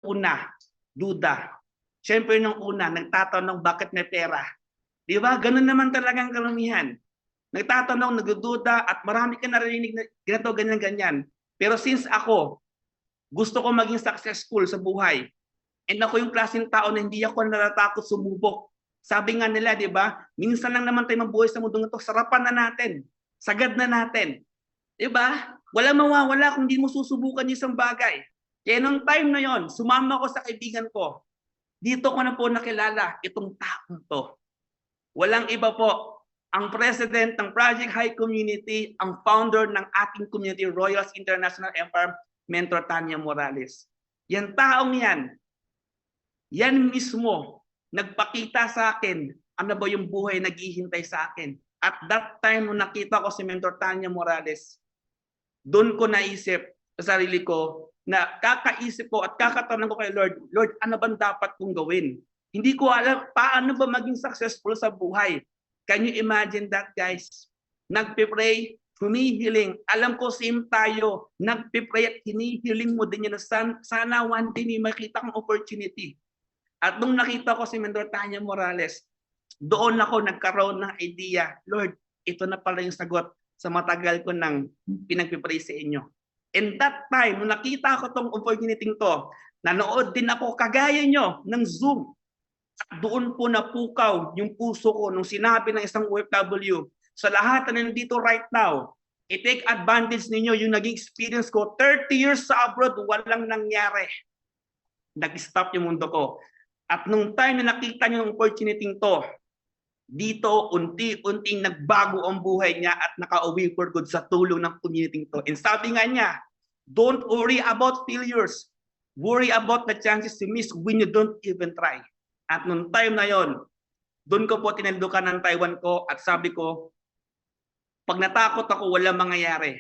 una, duda. Siyempre nung una, nagtatanong bakit may pera. Di ba? Ganun naman talagang karamihan. Nagtatanong, nagdududa, at marami ka narinig na ganito, ganyan, ganyan. Pero since ako, gusto ko maging successful sa buhay, and ako yung klaseng tao na hindi ako natatakot sumubok. Sabi nga nila, di ba? Minsan lang naman tayo mabuhay sa mundong ito, sarapan na natin. Sagad na natin. Di ba? Wala mawawala kung di mo susubukan yung isang bagay. Kaya nung time na yon, sumama ako sa kaibigan ko. Dito ko na po nakilala itong taong to. Walang iba po, ang president ng Project High Community, ang founder ng ating community, Royals International Empire, Mentor Tanya Morales. Yan taong yan mismo, nagpakita sa akin ano ba yung buhay naghihintay sa akin. At that time, nung nakita ko si Mentor Tanya Morales, doon ko naisip sa sarili ko na kakaisip ko at kakatanong ko kay Lord, Lord, ano bang dapat kong gawin? Hindi ko alam paano ba maging successful sa buhay. Can you imagine that, guys? Nagpe-pray, hinihiling. Alam ko same tayo. Nagpe-pray at hinihiling mo din yan na sana one day may makita kang opportunity. At nung nakita ko si Mentor Tanya Morales, doon ako nagkaroon ng idea, Lord, ito na pala yung sagot sa matagal ko nang pinagpipray sa inyo. And that time, nung nakita ko tong opportunity to, nanood din ako kagaya nyo ng Zoom. At doon po napukaw yung puso ko nung sinabi ng isang OFW, sa lahat na nandito right now, i-take advantage ninyo yung naging experience ko. 30 years sa abroad, walang nangyari. Nag-stop yung mundo ko. At nung time na nakita niyo yung opportunity to, dito unti-unting nagbago ang buhay niya at nakauwi for good sa tulong ng community to. And sabi nga niya, don't worry about failures. Worry about the chances you miss when you don't even try. At nung time na yon, doon ko po tinandukan ng Taiwan ko at sabi ko, pag natakot ako, walang mangyayari.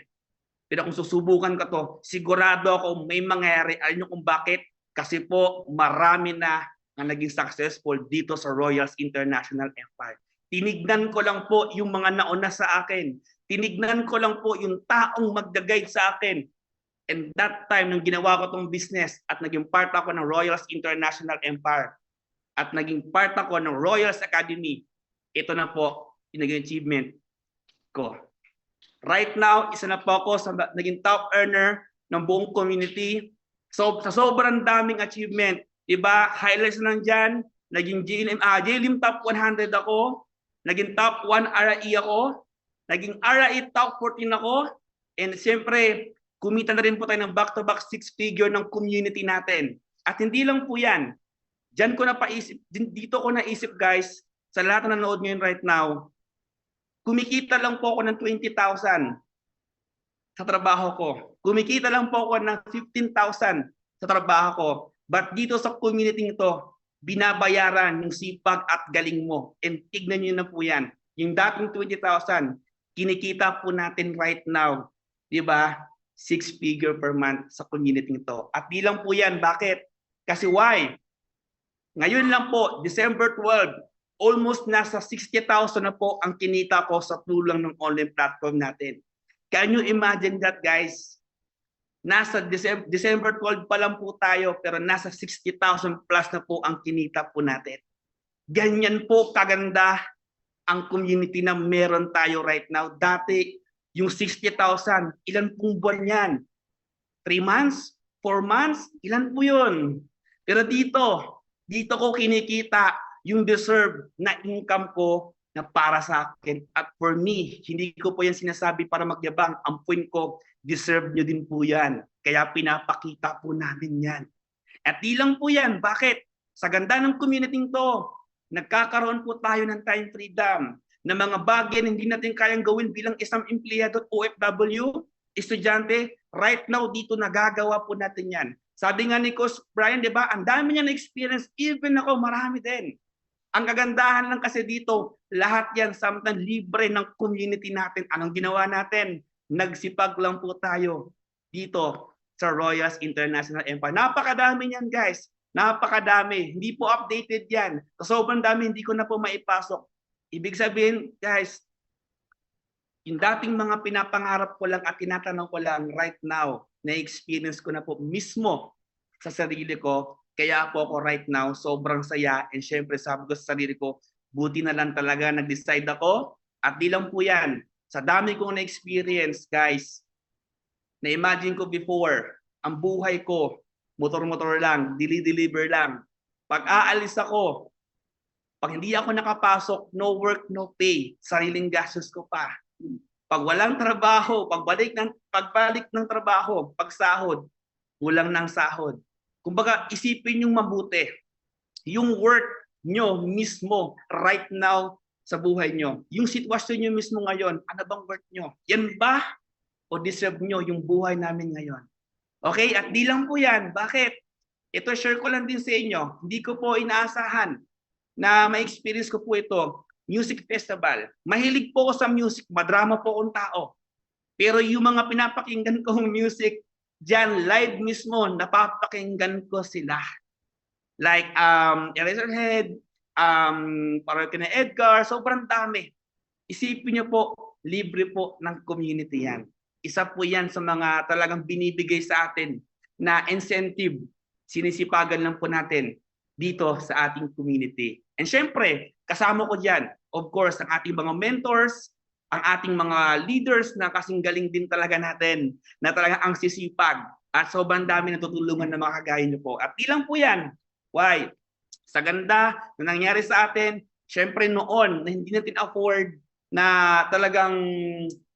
Pero kung susubukan ko to, sigurado ako may mangyayari. Alam niyo kung bakit? Kasi po marami na naging successful dito sa Royals International Empire. Tinignan ko lang po yung mga nauna sa akin. Tinignan ko lang po yung taong magda-guide sa akin. And that time, nung ginawa ko tong business at naging part ako ng Royals International Empire at naging part ako ng Royals Academy, ito na po yung naging achievement ko. Right now, isa na po ako sa naging top earner ng buong community. So, sa sobrang daming achievement, diba, highlights lang dyan, naging JLIM top 100 ako, naging top 1 RIE ako, naging RIE top 14 ako, and siyempre, kumita na rin po tayo ng back-to-back 6-figure ng community natin. At hindi lang po yan, dyan ko napaisip, dito ko naisip guys, sa lahat na nanood ngayon right now, kumikita lang po ako ng 20,000 sa trabaho ko. Kumikita lang po ako ng 15,000 sa trabaho ko. But dito sa community nito, binabayaran yung sipag at galing mo. And tignan nyo na po yan. Yung dating 20,000, kinikita po natin right now. Diba? 6-figure per month sa community nito. At di lang po yan. Bakit? Kasi why? Ngayon lang po, December 12, almost nasa 60,000 na po ang kinita ko sa tulong ng online platform natin. Can you imagine that, guys? Nasa December 12 pa lang po tayo, pero nasa 60,000 plus na po ang kinita po natin. Ganyan po kaganda ang community na meron tayo right now. Dati, yung 60,000, ilan pong buwan yan? 3 months? 4 months? Ilan po yun? Pero dito ko kinikita yung deserve na income ko na para sa akin. At for me, hindi ko po yan sinasabi para magyabang. Ang point ko, deserve nyo din po yan. Kaya pinapakita po namin yan. At di lang po yan. Bakit? Sa ganda ng community to, nagkakaroon po tayo ng time freedom na mga bagay na hindi natin kayang gawin bilang isang empleyado at OFW, estudyante, right now dito nagagawa po natin yan. Sabi nga ni Coach Brian, di ba, ang dami niya na experience, even ako, marami din. Ang kagandahan lang kasi dito, lahat yan sometimes libre ng community natin. Anong ginawa natin? Nagsipag lang po tayo dito sa Royals International Empire. Napakadami niyan, guys. Napakadami. Hindi po updated yan. Sobrang dami, hindi ko na po maipasok. Ibig sabihin, guys, yung dating mga pinapangarap ko lang at tinatanong ko lang right now, na-experience ko na po mismo sa sarili ko. Kaya po ako right now sobrang saya, and syempre sabi ko sa sarili ko, buti na lang talaga nag-decide ako. At di lang po yan, sa dami kong na-experience, guys, na-imagine ko before, ang buhay ko, motor-motor lang, deli-deliver lang. Pag aalis ako, pag hindi ako nakapasok, no work, no pay, sariling gastos ko pa. Pag walang trabaho, pagbalik ng trabaho, pagsahod, kulang ng sahod. Kumbaga, isipin yung mabuti. Yung work nyo mismo right now sa buhay nyo. Yung sitwasyon nyo mismo ngayon, ano bang work nyo? Yan ba o deserve nyo yung buhay namin ngayon? Okay? At di lang po yan. Bakit? Ito, share ko lang din sa inyo. Hindi ko po inaasahan na ma-experience ko po ito. Music festival. Mahilig po ako sa music. Madrama po akong tao. Pero yung mga pinapakinggan kong music, dyan, live mismo, napapakinggan ko sila. Like, Eraserhead, parang kina Edgar, sobrang dami. Isipin niyo po, libre po ng community yan. Isa po yan sa mga talagang binibigay sa atin na incentive. Sinisipagan lang po natin dito sa ating community. And syempre, kasama ko dyan, of course, ang ating mga mentors, ang ating mga leaders na kasing galing din talaga natin, na talagang ang sisipag at sobrang dami natutulungan na mga kagaya niyo po. At di lang po yan. Why? Sa ganda na nangyari sa atin, syempre noon na hindi natin afford na talagang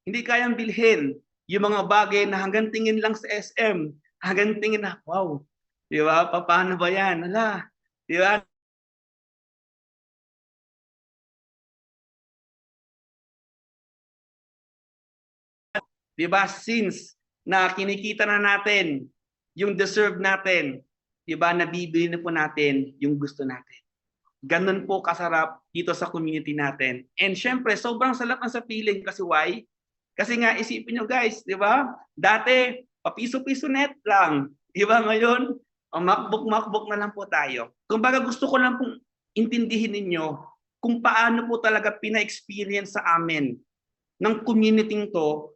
hindi kayang bilhin yung mga bagay na hanggang tingin lang sa SM, hanggang tingin na, wow, di ba? Paano ba yan? Hala, di ba? Di ba? Since na kinikita na natin yung deserve natin, di ba? Nabibili na po natin yung gusto natin. Ganun po kasarap dito sa community natin. And syempre, sobrang sarap ang sa feeling kasi why? Kasi nga isipin nyo guys, di ba? Dati, papiso-piso net lang. Di ba ngayon? Ang MacBook na lang po tayo. Kumbaga gusto ko lang pong intindihin ninyo kung paano po talaga pina-experience sa amin ng community to,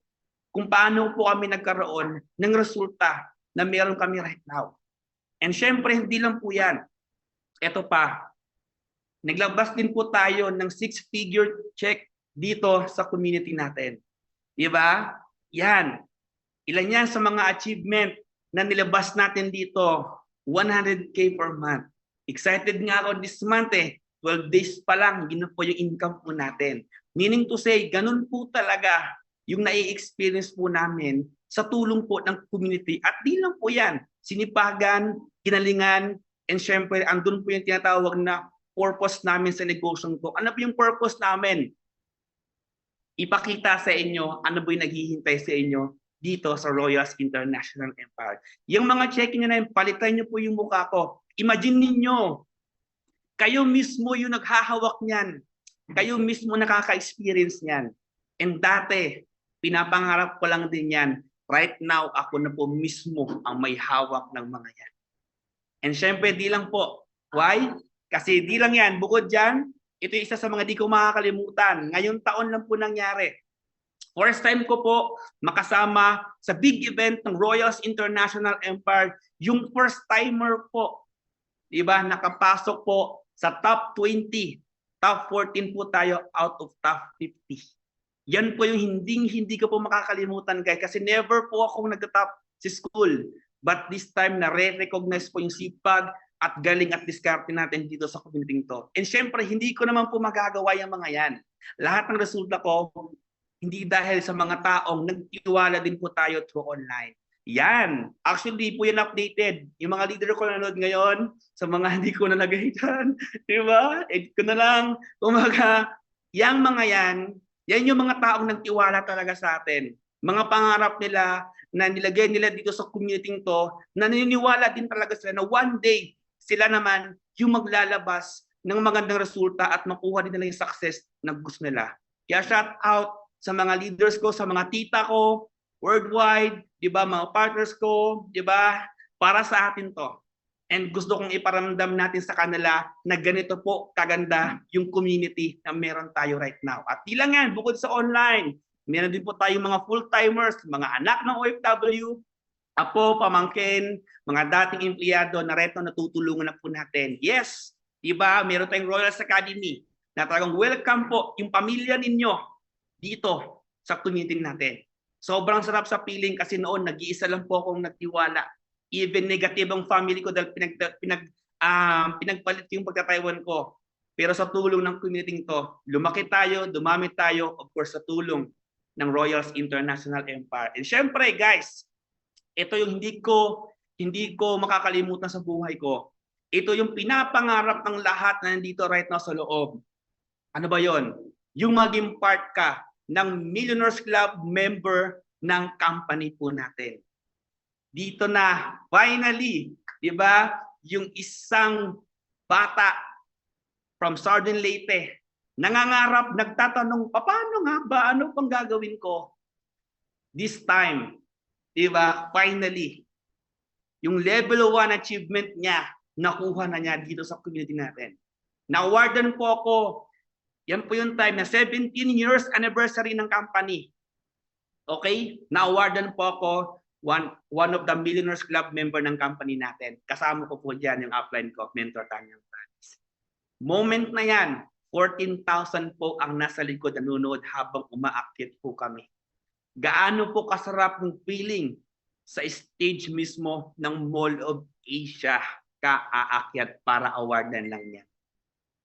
kung paano po kami nagkaroon ng resulta na meron kami right now. And syempre, hindi lang po yan. Ito pa, naglabas din po tayo ng 6-figure check dito sa community natin. Diba? Yan. Ilan yan sa mga achievement na nilabas natin dito. 100K per month. Excited nga ako this month 12 days pa lang, gino po yung income po natin. Meaning to say, ganun po talaga yung nai-experience po namin sa tulong po ng community. At di lang po yan, sinipagan, ginalingan, and syempre, andun po yung tinatawag na purpose namin sa negosyong to. Ano po yung purpose namin? Ipakita sa inyo ano po yung naghihintay sa inyo dito sa Royals International Empire. Yung mga check-in nyo na yun, palitan nyo po yung mukha ko. Imagine ninyo, kayo mismo yung naghahawak niyan. Kayo mismo nakaka-experience niyan. And dati, pinapangarap ko lang din yan. Right now, ako na po mismo ang may hawak ng mga yan. And syempre, di lang po. Why? Kasi di lang yan. Bukod dyan, ito isa sa mga di ko makakalimutan. Ngayong taon lang po nangyari. First time ko po makasama sa big event ng Royals International Empire. Yung first timer po. Diba? Nakapasok po sa top 20. Top 14 po tayo out of top 50. Yan po yung hindi ko po makakalimutan guys. Kasi never po akong nag-top sa school. But this time na-recognize po yung sipag at galing at diskarte natin dito sa community to. And syempre, hindi ko naman po magagawa yung mga yan. Lahat ng resulta ko, hindi dahil sa mga taong nagtiwala din po tayo through online. Yan. Actually, po yan updated. Yung mga leader ko nanonood ngayon, sa mga hindi ko nalagay dyan, di ba? Edit ko na lang. Kumaga, yung mga yan yung mga taong nagtiwala talaga sa atin. Mga pangarap nila na nilagay nila dito sa community to, na naniniwala din talaga sila na one day, sila naman yung maglalabas ng magandang resulta at makuha din nila yung success na gusto nila. Kaya shout out sa mga leaders ko, sa mga tita ko, worldwide, di ba, mga partners ko, di ba, para sa atin to. And gusto kong iparamdam natin sa kanila na ganito po kaganda yung community na meron tayo right now. At di lang yan, bukod sa online, meron din po tayong mga full-timers, mga anak ng OFW, apo, pamangkin, mga dating empleyado na reto natutulungan na po natin. Yes, diba, meron tayong Royals Academy na talagang welcome po yung pamilya ninyo dito sa community natin. Sobrang sarap sa feeling kasi noon nag-iisa lang po akong nagtiwala. Even negative ang family ko dahil pinagpalit yung pagtataywan ko. Pero sa tulong ng community to, lumaki tayo, dumami tayo, of course sa tulong ng Royals International Empire. And syempre guys, ito yung hindi ko makakalimutan sa buhay ko. Ito yung pinapangarap ng lahat na nandito right now sa loob. Ano ba yon? Yung maging part ka ng Millionaires Club member ng company po natin. Dito na, finally, di ba, yung isang bata from Southern Leyte, nangangarap, nagtatanong, paano nga ba, ano pang gagawin ko? This time, di ba, finally, yung level 1 achievement niya, nakuha na niya dito sa community natin. Na-awardan po ako, yan po yung time na 17 years anniversary ng company. Okay? Na-awardan po ako one of the Millionaires Club member ng company natin. Kasama ko po dyan yung upline ko, Mentor Tanyang Francis. Moment na yan, 14,000 po ang nasa likod nanonood habang umaakyat po kami. Gaano po kasarap ng feeling sa stage mismo ng Mall of Asia ka aakyat para awardan lang niya.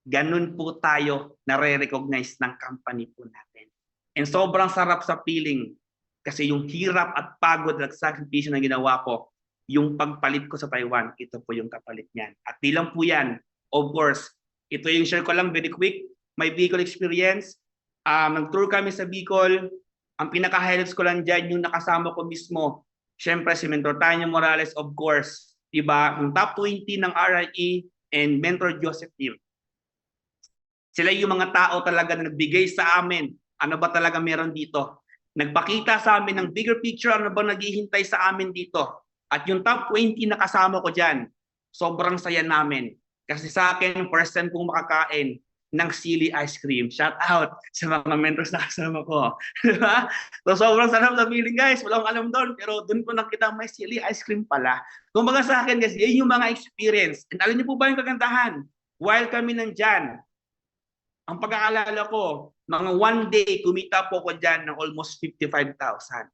Ganun po tayo nare-recognize ng company po natin. And sobrang sarap sa feeling kasi yung hirap at pagod at sakripisyo na ginawa ko, yung pagpalit ko sa Taiwan, ito po yung kapalit niyan. At di lang po yan, of course, ito yung share ko lang very quick, my Bicol experience. Nag-tour kami sa Bicol, ang pinaka-highlights ko lang dyan, yung nakasama ko mismo, syempre si Mentor Tanya Morales, of course, diba, yung top 20 ng RIE and Mentor Joseph Tim. Sila yung mga tao talaga na nagbigay sa amin, ano ba talaga meron dito. Nagpakita sa amin ng bigger picture, ano ba naghihintay sa amin dito. At yung top 20 na kasama ko dyan, sobrang saya namin. Kasi sa akin, first time kong makakain ng sili ice cream. Shout out sa mga mentors na kasama ko. Diba? So sobrang sarap na feeling guys. Walang alam doon. Pero doon ko nakita may sili ice cream pala. Kung baga sa akin guys, yun yung mga experience. And alam niyo po ba yung kagandahan? While kami nandyan, ang pagkakalala ko, mga one day, kumita po ko dyan ng almost 55,000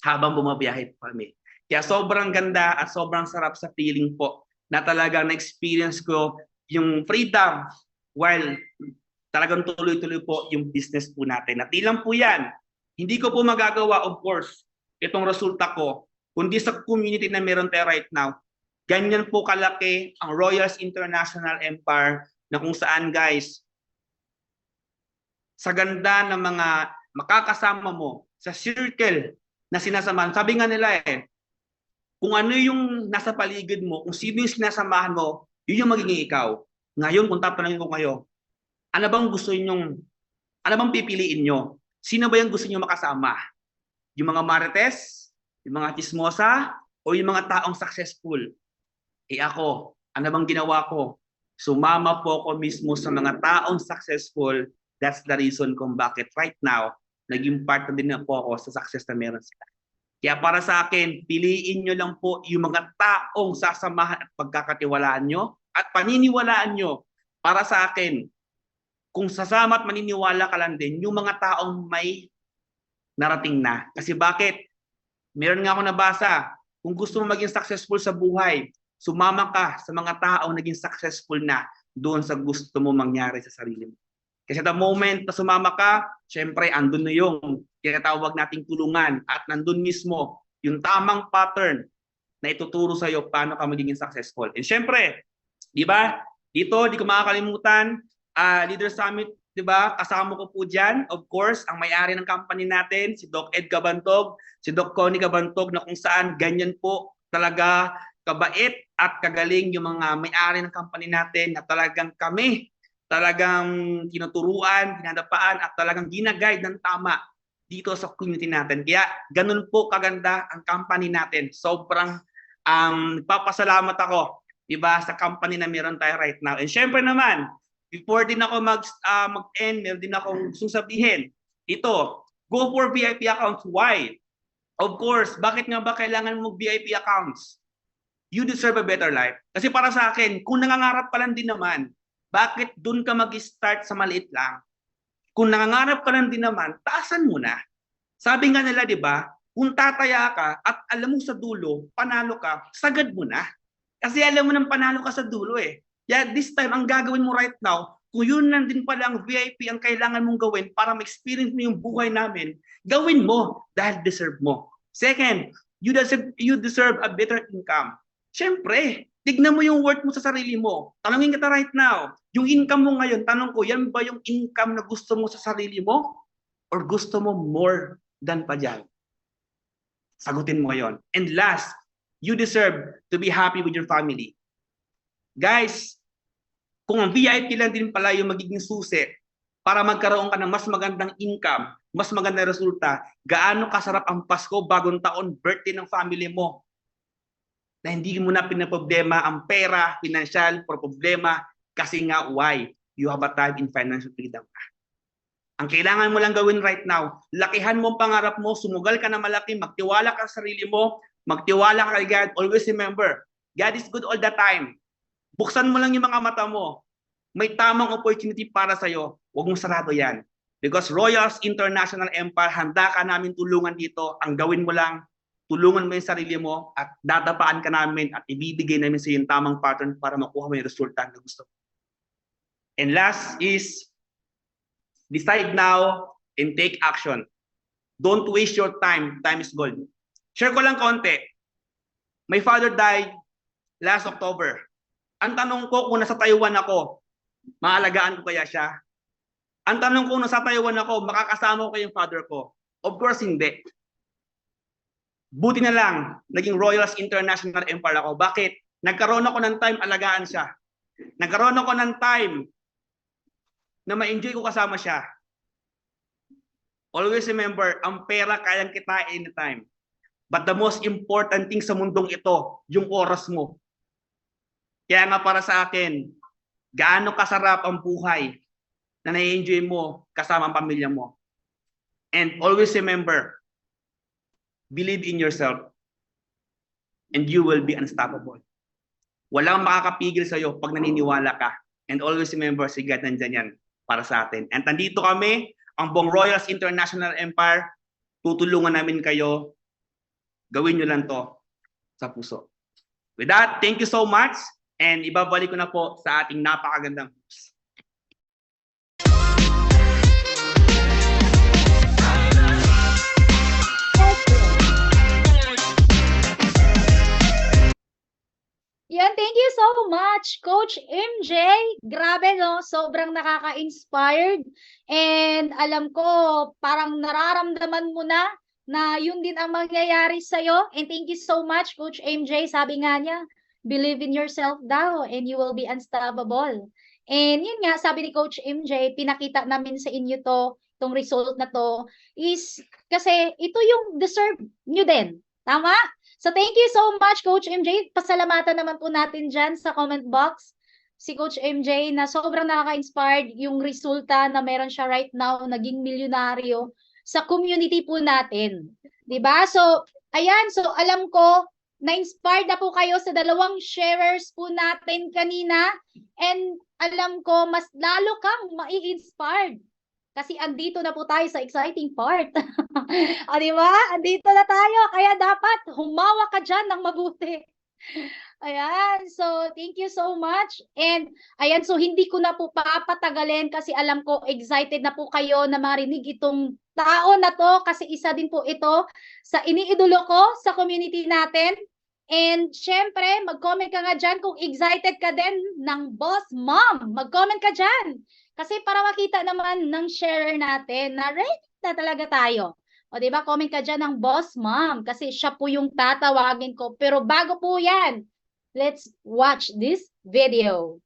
habang bumabiyahe po kami. Kaya sobrang ganda at sobrang sarap sa feeling po na talagang na-experience ko yung freedom while talagang tuloy-tuloy po yung business po natin. At ilang po yan, hindi ko po magagawa, of course, itong resulta ko, kundi sa community na meron tayo right now. Ganyan po kalaki ang Royals International Empire na kung saan guys, sa ganda ng mga makakasama mo sa circle na sinasamahan. Sabi nga nila kung ano yung nasa paligid mo, kung sino yung sinasamahan mo, yun yung magiging ikaw. Ngayon, kung tatanungin ko kayo, ano bang pipiliin nyo? Sino ba yung gusto nyo makasama? Yung mga marites, yung mga chismosa, o yung mga taong successful? Ako, ano bang ginawa ko? Sumama po ako mismo sa mga taong successful. That's the reason kung bakit right now, naging part na din na po ako sa success na meron sila. Kaya para sa akin, piliin nyo lang po yung mga taong sasamahan at pagkakatiwalaan nyo at paniniwalaan nyo. Para sa akin, kung sasama at maniniwala ka lang din, yung mga taong may narating na. Kasi bakit? Meron nga ako nabasa, kung gusto mo maging successful sa buhay, sumama ka sa mga taong naging successful na doon sa gusto mo mangyari sa sarili mo. Kasi the moment na sumama ka, syempre andun na yung tinatawag nating tulungan at nandun mismo yung tamang pattern na ituturo sa iyo paano ka magiging successful. And syempre, di ba? Dito, di ko makakalimutan, Leader Summit, di ba? Kasama ko po dyan, of course, ang may-ari ng company natin, si Doc Ed Cabantog, si Doc Connie Cabantog, na kung saan ganyan po talaga kabait at kagaling yung mga may-ari ng company natin na talagang kami talagang tinuturuan, ginadapaan at talagang ginaguide ng tama dito sa community natin. Kaya ganun po kaganda ang company natin. Sobrang papasalamat ako, diba, sa company na meron tayo right now. And syempre naman, before din ako mag-end, meron din akong sasabihin. Ito, go for VIP accounts. Why? Of course, bakit nga ba kailangan mo VIP accounts? You deserve a better life. Kasi para sa akin, kung nangangarap ka lang din naman, bakit dun ka mag-start sa maliit lang? Kung nangangarap ka lang din naman, taasan mo na. Sabi nga nila, di ba, kung tataya ka at alam mo sa dulo, panalo ka, sagad mo na. Kasi alam mo nang panalo ka sa dulo eh. Yeah, this time, ang gagawin mo right now, kung yun lang din pala ang VIP ang kailangan mong gawin para ma-experience mo yung buhay namin, gawin mo dahil deserve mo. Second, you deserve a better income. Siyempre, tignan mo yung worth mo sa sarili mo. Tanungin kita right now, yung income mo ngayon, tanong ko, yan ba yung income na gusto mo sa sarili mo? Or gusto mo more than pa dyan? Sagutin mo ngayon. And last, you deserve to be happy with your family. Guys, kung ang VIP lang din pala yung magiging susi para magkaroon ka ng mas magandang income, mas magandang resulta, gaano kasarap ang Pasko, bagong taon, birthday ng family mo, na hindi mo na pinaproblema ang pera, financial, problema, kasi nga why? You have a time in financial freedom. Ang kailangan mo lang gawin right now, lakihan mo ang pangarap mo, sumugal ka na malaki, magtiwala ka sa sarili mo, magtiwala ka kay God. Always remember, God is good all the time. Buksan mo lang yung mga mata mo. May tamang opportunity para sa'yo. Huwag mong sarado yan. Because Royals International Empire, handa ka namin tulungan dito. Ang gawin mo lang, tulungan mo yung sarili mo at dadapaan ka namin at ibibigay namin sa iyo yung tamang pattern para makuha mo yung resulta na gusto. And last is, decide now and take action. Don't waste your time. Time is gold. Share ko lang konti. My father died last October. Ang tanong ko kung nasa Taiwan ako, maalagaan ko kaya siya? Ang tanong ko kung nasa Taiwan ako, makakasama ko yung father ko? Of course, hindi. Buti na lang, naging Royals International Empire ako. Bakit? Nagkaroon ako ng time, alagaan siya. Nagkaroon ako ng time na ma-enjoy ko kasama siya. Always remember, ang pera kayang kita anytime. But the most important thing sa mundong ito, yung oras mo. Kaya nga para sa akin, gaano kasarap ang buhay na na-enjoy mo kasama ang pamilya mo. And always remember, believe in yourself and you will be unstoppable. Walang makakapigil sa'yo pag naniniwala ka. And always remember, si God nandyan yan para sa atin. And nandito kami, ang buong Royals International Empire, tutulungan namin kayo. Gawin nyo lang to sa puso. With that, thank you so much. And ibabalik ko na po sa ating napakagandang host. Yan, thank you so much, Coach MJ. Grabe, no? Sobrang nakaka-inspired. And alam ko, parang nararamdaman mo na yun din ang mangyayari sa'yo. And thank you so much, Coach MJ. Sabi nga niya, believe in yourself daw and you will be unstoppable. And yun nga, sabi ni Coach MJ, pinakita namin sa inyo itong result na to is kasi ito yung deserve nyo din. Tama? So thank you so much, Coach MJ. Pasalamatan naman po natin dyan sa comment box si Coach MJ na sobrang nakaka-inspired yung resulta na meron siya right now, naging milyonaryo sa community po natin. 'Di ba? So, ayan. So, alam ko, na-inspired na po kayo sa dalawang sharers po natin kanina. And alam ko, mas lalo kang mai-inspired. Kasi andito na po tayo sa exciting part. O, diba? Andito na tayo. Kaya dapat humawa ka dyan ng mabuti. Ayan. So, thank you so much. And, ayan. So, hindi ko na po papatagalin kasi alam ko, excited na po kayo na marinig itong tao na to. Kasi isa din po ito sa iniidolo ko sa community natin. And, syempre, mag-comment ka nga dyan kung excited ka din ng Boss Mom. Mag-comment ka dyan. Kasi para makita naman ng sharer natin na ready na talaga tayo. O diba, comment ka dyan ng Boss Mom kasi siya po yung tatawagin ko. Pero bago po yan, let's watch this video.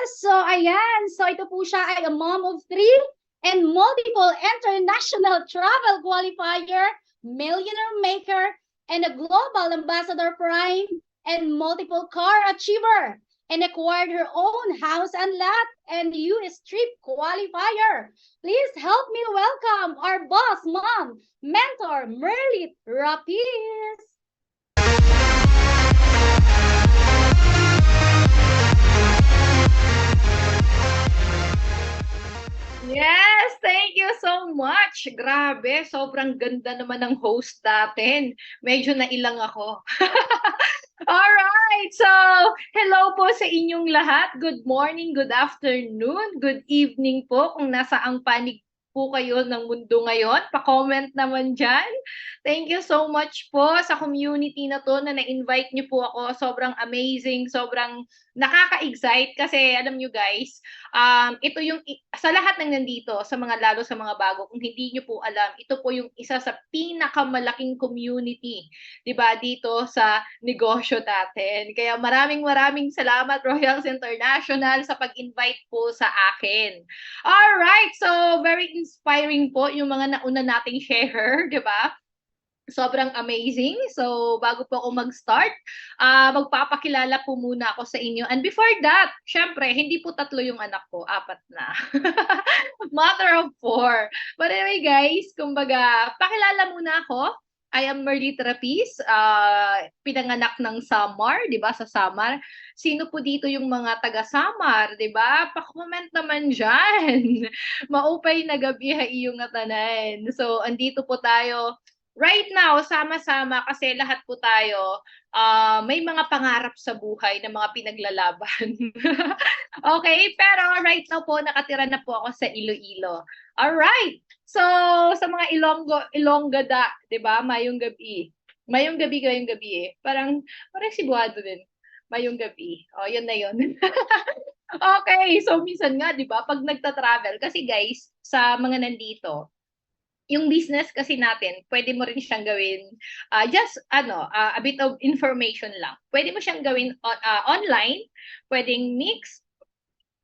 Yes, so ayan. So ito po siya ay a mom of 3 and multiple international travel qualifier, millionaire maker, and a global ambassador prime and multiple car achiever, and acquired her own house and lot and US trip qualifier. Please help me welcome our boss mom, mentor, Merlit Rapiz. Yes, thank you so much. Grabe, sobrang ganda naman ng host natin. Medyo nailang ako. Alright, so hello po sa inyong lahat. Good morning, good afternoon, good evening po kung nasaang panig po kayo ng mundo ngayon. Pa-comment naman dyan. Thank you so much po sa community na to na na-invite niyo po ako. Sobrang amazing, sobrang nakaka-excite kasi alam nyo guys, ito yung sa lahat ng nandito, sa mga lalo sa mga bago, kung hindi nyo po alam, ito po yung isa sa pinakamalaking community, 'di ba, dito sa negosyo natin. Kaya maraming salamat Royals International sa pag-invite po sa akin. All right, so very inspiring po yung mga nauna nating share, 'di ba? Sobrang amazing. So, bago po ako mag-start, magpapakilala po muna ako sa inyo. And before that, syempre, hindi po 3 yung anak ko, 4 na. Mother of 4. But anyway, guys, kumbaga, pakilala muna ako. I am Merlit Rapiz, pinanganak ng Samar, 'di ba, sa Samar. Sino po dito yung mga taga Samar, 'di ba? Pa-comment naman diyan. Maupay na gabi ha iyong atanan. So, andito po tayo right now, sama-sama kasi lahat po tayo may mga pangarap sa buhay na mga pinaglalaban. Okay, pero right now po nakatira na po ako sa Iloilo. All right. So, sa mga Ilonggada, 'di ba? Mayong gabi. Mayong gabi eh. Parang Cebuano din. Mayong gabi. Oh, yun na yun. Okay, so minsan nga, 'di ba, pag nagta-travel kasi guys, sa mga nandito, yung business kasi natin, pwede mo rin siyang gawin, just a bit of information lang. Pwede mo siyang gawin online, pwedeng mix.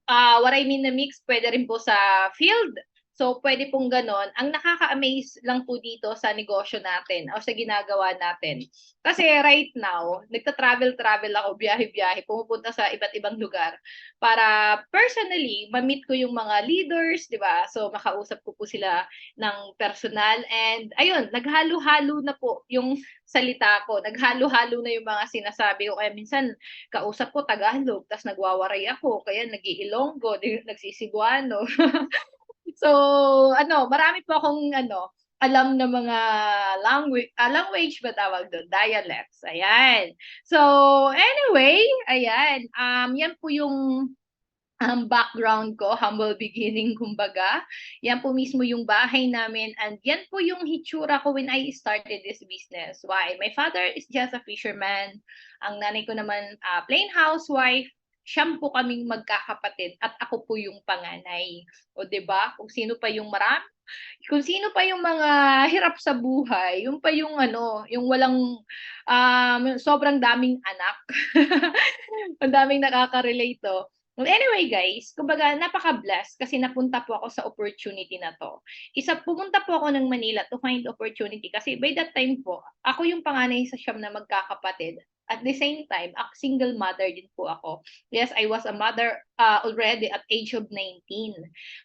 What I mean na mix, pwede rin po sa field. So, pwede pong ganon. Ang nakaka-amaze lang po dito sa negosyo natin o sa ginagawa natin. Kasi right now, nagta-travel ako, biyahe-biyahe, pumupunta sa iba't ibang lugar para personally, ma-meet ko yung mga leaders, di ba? So, makausap ko po sila ng personal. And ayun, naghalo-halo na po yung salita ko. Naghalo-halo na yung mga sinasabi ko. Kaya minsan, kausap ko Tagalog, tapos nagwawaray ako. Kaya nag-iilonggo, nagsisibuano. So, marami po akong alam na mga language ba tawag doon? Dialects. Ayan. So, anyway, ayan. Yan po yung background ko, humble beginning kumbaga. Yan po mismo yung bahay namin and yan po yung hitsura ko when I started this business. Why? My father is just a fisherman. Ang nanay ko naman plain housewife. Siyam po kaming magkakapatid at ako po yung panganay. O 'di ba? Kung sino pa yung mga hirap sa buhay, yung pa yung yung walang sobrang daming anak. Ang daming nakaka-relate to. Well, anyway guys, kumbaga napaka-blessed kasi napunta po ako sa opportunity na to. Pumunta po ako ng Manila to find opportunity kasi by that time po, ako yung panganay sa siyam na magkakapatid. At the same time, single mother din po ako. Yes, I was a mother already at age of 19.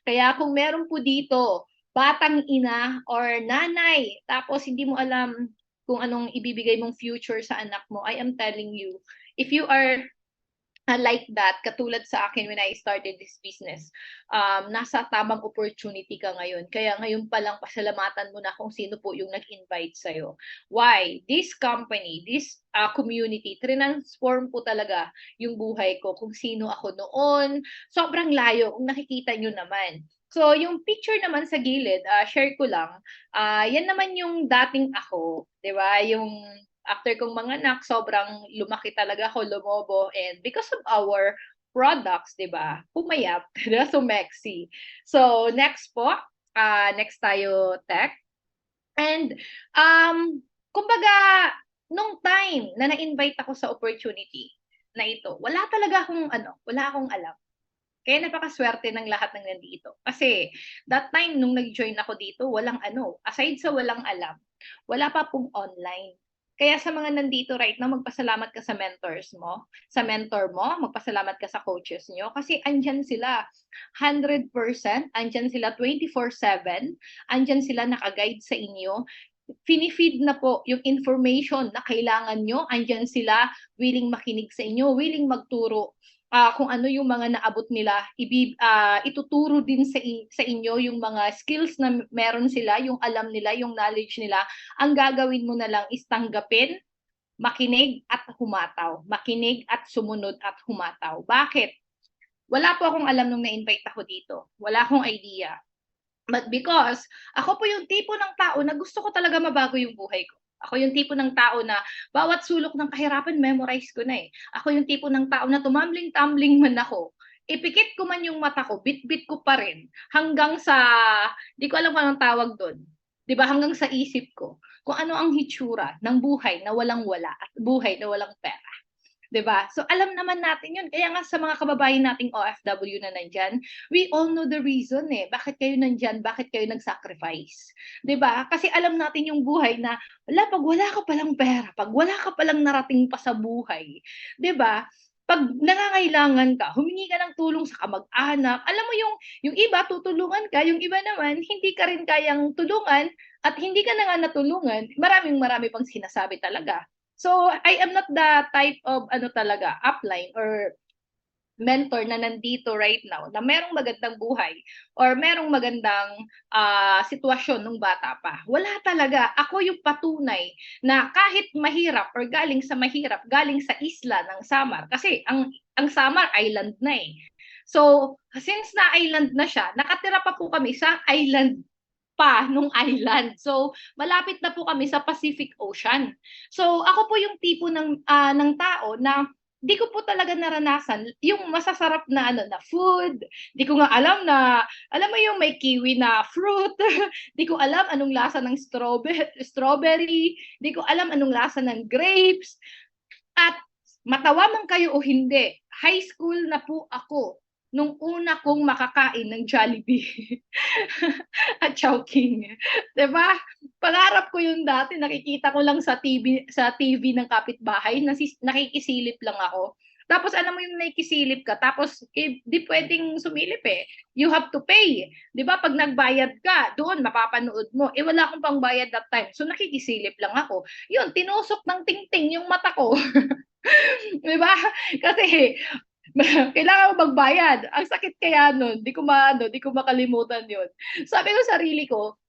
Kaya kung meron po dito, batang ina or nanay, tapos hindi mo alam kung anong ibibigay mong future sa anak mo, I am telling you, if you are like that, katulad sa akin when I started this business, nasa tamang opportunity ka ngayon. Kaya ngayon pa lang pasalamatan mo na kung sino po yung nag-invite sa'yo. Why? This company, this community, transform po talaga yung buhay ko kung sino ako noon. Sobrang layo, kung nakikita nyo naman. So, yung picture naman sa gilid, share ko lang, yan naman yung dating ako, di ba? Yung after kong manganak, sobrang lumaki talaga ako, lumobo. And because of our products, di ba, pumayat, sumexy. So, next po, next tayo, tech. And, kumbaga, nung time na na-invite ako sa opportunity na ito, wala akong alam. Kaya napakaswerte ng lahat ng nandito. Kasi that time nung nag-join ako dito, walang aside sa walang alam, wala pa pong online. Kaya sa mga nandito right now, magpasalamat ka sa mentors mo, sa mentor mo, magpasalamat ka sa coaches nyo, kasi andyan sila 100%, andyan sila 24/7, andyan sila nakaguide sa inyo, finifeed na po yung information na kailangan nyo, andyan sila, willing makinig sa inyo, willing magturo kung ano yung mga naabot nila, ituturo din sa inyo yung mga skills na meron sila, yung alam nila, yung knowledge nila. Ang gagawin mo na lang is tanggapin, makinig at humataw. Makinig at sumunod at humataw. Bakit? Wala po akong alam nung na-invite ako dito. Wala akong idea. But because ako po yung tipo ng tao na gusto ko talaga mabago yung buhay ko. Ako yung tipo ng tao na bawat sulok ng kahirapan, memorize ko na eh. Ako yung tipo ng tao na tumambling-tumbling man ako. Ipikit ko man yung mata ko, bit-bit ko pa rin. Hanggang sa, di ko alam kung anong tawag doon. Di ba? Hanggang sa isip ko. Kung ano ang hitsura ng buhay na walang-wala at buhay na walang pera. 'Di ba? So alam naman natin 'yun. Kaya nga sa mga kababayan nating OFW na nandyan, we all know the reason bakit kayo nandyan, bakit kayo nag-sacrifice. 'Di ba? Kasi alam natin yung buhay na pag wala ka palang pera, pag wala ka palang narating pa sa buhay, 'di ba? Pag nangangailangan ka, humingi ka ng tulong sa kamag-anak. Alam mo yung iba tutulungan ka, yung iba naman hindi ka rin kayang tulungan at hindi ka na nga natulungan. Marami pang sinasabi talaga. So, I am not the type of talaga, upline or mentor na nandito right now na merong magandang buhay or merong magandang sitwasyon nung bata pa. Wala talaga. Ako yung patunay na kahit mahirap or galing sa mahirap, galing sa isla ng Samar. Kasi ang Samar island na eh. So, since na island na siya, nakatira pa po kami sa island pa nung island. So, malapit na po kami sa Pacific Ocean. So, ako po yung tipo ng tao na di ko po talaga naranasan yung masasarap na na food. Di ko nga alam mo yung may kiwi na fruit. Di ko alam anong lasa ng strawberry. Di ko alam anong lasa ng grapes. At matawa man kayo o hindi, high school na po ako nung una kong makakain ng Jollibee at Chowking. 'Di ba? Pangarap ko yun dati, nakikita ko lang sa TV ng kapitbahay, nakikisilip lang ako. Tapos alam mo yung nakikisilip ka, tapos di pwedeng sumilip eh. You have to pay. 'Di ba? Pag nagbayad ka, doon mapapanood mo. Eh wala akong pangbayad that time. So nakikisilip lang ako. Yun, tinusok ng tingting yung mata ko. 'Di ba? Kasi kailangan mo magbayad. Ang sakit kaya nun. Di ko makalimutan yun. Sabi ko sa sarili ko,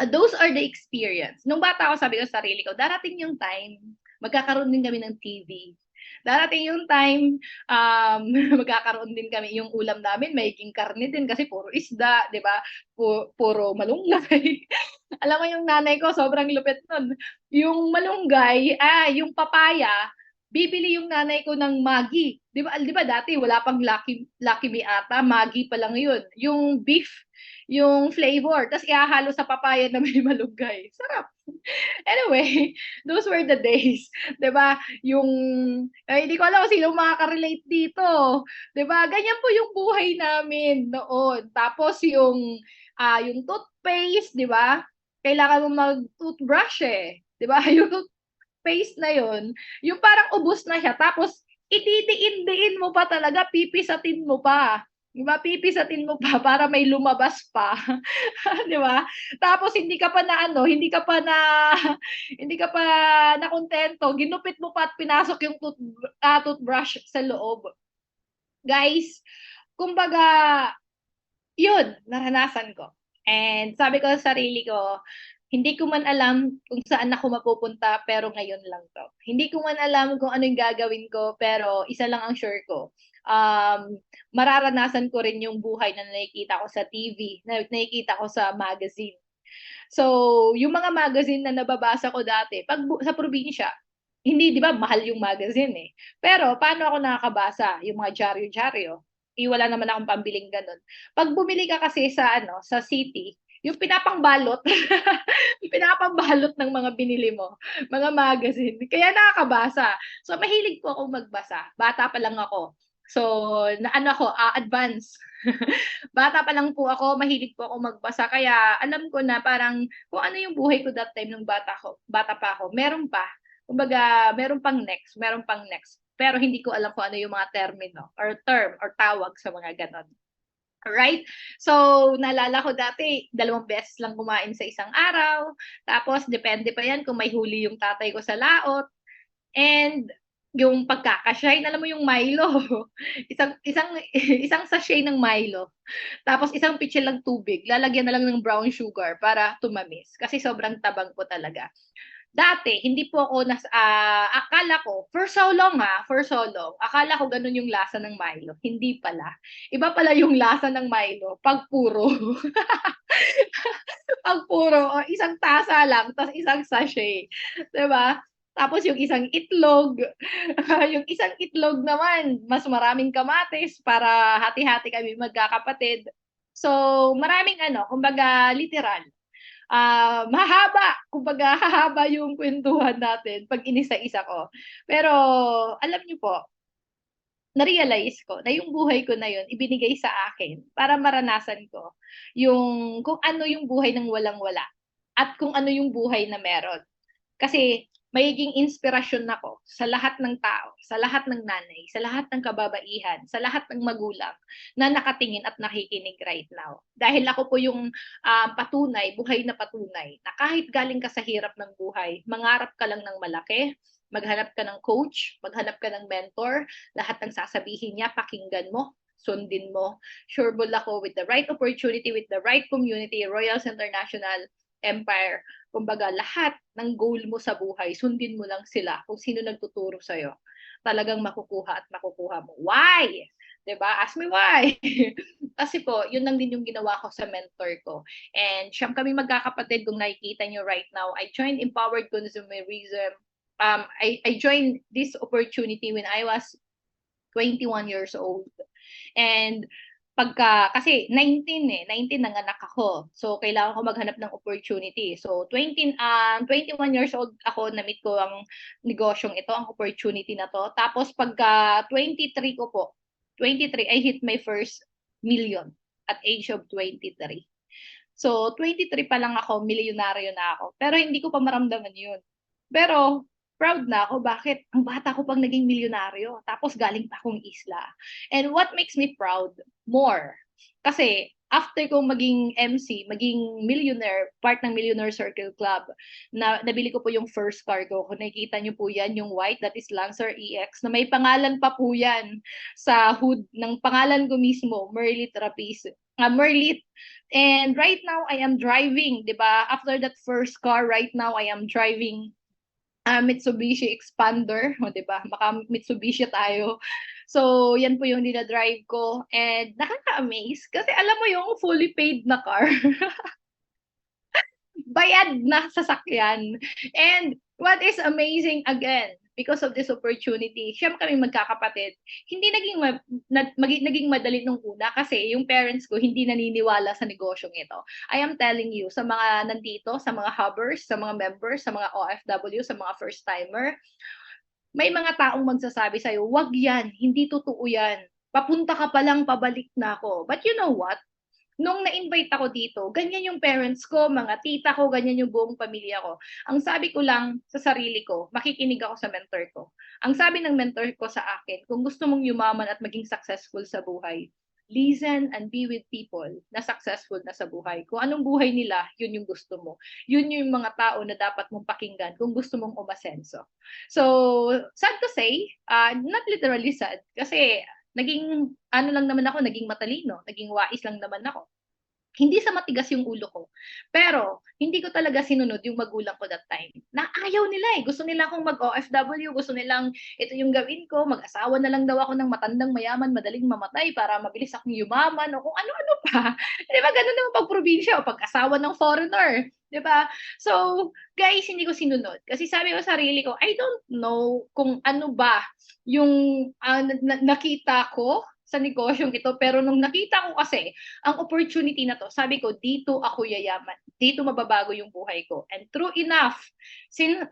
those are the experience. Nung bata ako, sabi ko sa sarili ko, darating yung time, magkakaroon din kami ng TV. Darating yung time, magkakaroon din kami, yung ulam namin, magiging karne din kasi puro isda, di ba? Puro malunggay. Alam mo yung nanay ko, sobrang lupit nun. Yung malunggay, yung papaya, bibili yung nanay ko ng Maggi. Di ba dati wala pang Lucky Me ata, Maggi pa lang yun. Yung beef, yung flavor, tapos ihahalo sa papaya na may malunggay. Sarap. Anyway, those were the days. 'Di ba? Hindi ko alam kung sino makaka-relate dito. 'Di ba? Ganyan po yung buhay namin noon. Tapos yung toothpaste, 'di ba? Kailangan mo mag-toothbrush eh. 'Di ba? Yung toothpaste na yon, yung parang ubos na siya, tapos ititiin-diin mo pa talaga, pipisatin mo pa. Diba? Pipisatin mo pa para may lumabas pa. 'Di ba? Tapos hindi ka pa na kontento, ginupit mo pa at pinasok yung toothbrush sa loob. Guys, kumbaga, yun, naranasan ko. And sabi ko sa sarili ko, hindi ko man alam kung saan ako mapupunta, pero ngayon lang to. Hindi ko man alam kung ano yung gagawin ko, pero isa lang ang sure ko. Mararanasan ko rin yung buhay na nakikita ko sa TV, na nakikita ko sa magazine. So, yung mga magazine na nababasa ko dati, sa probinsya, hindi, di ba, mahal yung magazine eh. Pero, paano ako nakakabasa? Yung mga dyaryo-dyaryo. Wala naman akong pambiling ganun. Pag bumili ka kasi sa city, yung pinapangbalot, yung pinapangbalot ng mga binili mo, mga magazine. Kaya nakakabasa. So, mahilig po akong magbasa. Bata pa lang ako. So, ano ako, advance. Bata pa lang po ako, mahilig po ako magbasa. Kaya alam ko na parang kung ano yung buhay ko that time nung bata pa ako, meron pa. Kumbaga, meron pang next. Pero hindi ko alam kung ano yung mga termino or term or tawag sa mga ganon. Right? So, naalala ko dati, 2 beses lang kumain sa isang araw. Tapos, depende pa yan kung may huli yung tatay ko sa laot. And yung pagkakashine, alam mo yung Milo. Isang sachet ng Milo. Tapos isang pitsil lang tubig. Lalagyan na lang ng brown sugar para tumamis. Kasi sobrang tabang po talaga. Dati, hindi po ako akala ko, for so long, akala ko ganun yung lasa ng Milo. Hindi pala. Iba pala yung lasa ng Milo pag puro. Pag puro, o isang tasa lang, tapos isang sachet. 'Di ba? Tapos yung isang itlog, yung isang itlog naman, mas maraming kamatis para hati-hati kami magkakapatid. So, maraming kumbaga literal. Kumbaga hahaba yung kwentuhan natin pag inisa-isa ko. Pero alam niyo po, na-realize ko na yung buhay ko na yun ibinigay sa akin para maranasan ko yung kung ano yung buhay ng walang-wala at kung ano yung buhay na meron. Kasi magiging inspirasyon ako sa lahat ng tao, sa lahat ng nanay, sa lahat ng kababaihan, sa lahat ng magulang na nakatingin at nakikinig right now. Dahil ako po yung buhay na patunay, na kahit galing ka sa hirap ng buhay, mangarap ka lang ng malaki, maghanap ka ng coach, maghanap ka ng mentor, lahat ng sasabihin niya, pakinggan mo, sundin mo. Sureball ako with the right opportunity, with the right community, Royals International Empire, kumbaga lahat ng goal mo sa buhay, sundin mo lang sila kung sino nagtuturo sa'yo. Talagang makukuha at makukuha mo. Why? 'Di ba? Ask me why. Kasi po, yun lang din yung ginawa ko sa mentor ko. And siyam kami magkakapatid kung nakikita nyo right now. I joined Empowered Consumerism. I joined this opportunity when I was 21 years old. And kasi 19 nanganak ako. So, kailangan ko maghanap ng opportunity. So, 21 years old ako, na-meet ko ang negosyong ito, ang opportunity na to. Tapos, pagka 23 ko po, 23, I hit my first million at age of 23. So, 23 pa lang ako, milyonaryo na ako. Pero hindi ko pa maramdaman yun. Pero, proud na ako. Bakit? Ang bata ko pang naging milyonaryo. Tapos galing pa akong isla. And what makes me proud more? Kasi after kong maging MC, maging millionaire, part ng Millionaire Circle Club, nabili ko po yung first car ko. Kung nakikita niyo po yan, yung white, that is Lancer EX, na may pangalan pa po yan sa hood ng pangalan ko mismo, Merlit Rapiz. Merlit. And right now, I am driving, di ba? After that first car, right now, I am driving Mitsubishi Expander, o 'di ba? Baka Mitsubishi tayo. So, yan po yung dinadrive ko and nakaka-amaze kasi alam mo yung fully paid na car. Bayad na sasakyan. And what is amazing again, because of this opportunity, siyempre kami magkakapatid, hindi naging madali nung una kasi yung parents ko hindi naniniwala sa negosyong ito. I am telling you, sa mga nandito, sa mga hubbers, sa mga members, sa mga OFW, sa mga first-timer, may mga taong magsasabi sa'yo, wag yan, hindi totoo yan. Papunta ka pa lang, pabalik na ako. But you know what? Nung na-invite ako dito, ganyan yung parents ko, mga tita ko, ganyan yung buong pamilya ko. Ang sabi ko lang sa sarili ko, makikinig ako sa mentor ko. Ang sabi ng mentor ko sa akin, kung gusto mong yumaman at maging successful sa buhay, listen and be with people na successful na sa buhay. Kung anong buhay nila, yun yung gusto mo. Yun yung mga tao na dapat mong pakinggan kung gusto mong umasenso. So, sad to say, not literally sad, kasi naging naging matalino, naging wais lang naman ako. Hindi sa matigas yung ulo ko. Pero, hindi ko talaga sinunod yung magulang ko that time. Na ayaw nila eh. Gusto nila akong mag-OFW, gusto nilang ito yung gawin ko, mag-asawa na lang daw ako ng matandang mayaman, madaling mamatay para mabilis akong yumaman o kung ano-ano pa. Di ba? Ganun naman pag probinsya o pag-asawa ng foreigner. Di ba? So, guys, hindi ko sinunod. Kasi sabi ko sa sarili ko, I don't know kung ano ba yung nakita ko sa negosyong ito, pero nung nakita ko kasi ang opportunity na to, sabi ko, dito ako yayaman. Dito mababago yung buhay ko. And true enough, since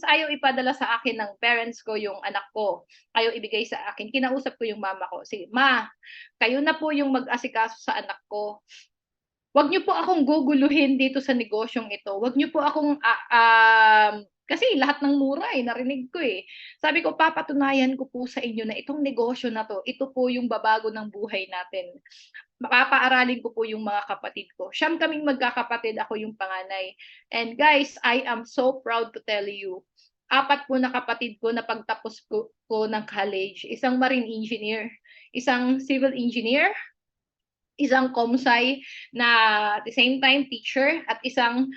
ayaw ipadala sa akin ng parents ko yung anak ko, ayaw ibigay sa akin, kinausap ko yung mama ko. Sige, ma, kayo na po yung mag-asikaso sa anak ko. Wag niyo po akong guguluhin dito sa negosyong ito. Wag niyo po akong kasi lahat ng mura narinig ko eh. Sabi ko, papatunayan ko po sa inyo na itong negosyo na to, ito po yung babago ng buhay natin. Papaaralin ko po yung mga kapatid ko. Siyam kaming magkakapatid, ako yung panganay. And guys, I am so proud to tell you, 4 po na kapatid ko na pagtapos ko ng college. Isang marine engineer, isang civil engineer, isang comsci na at the same time teacher, at isang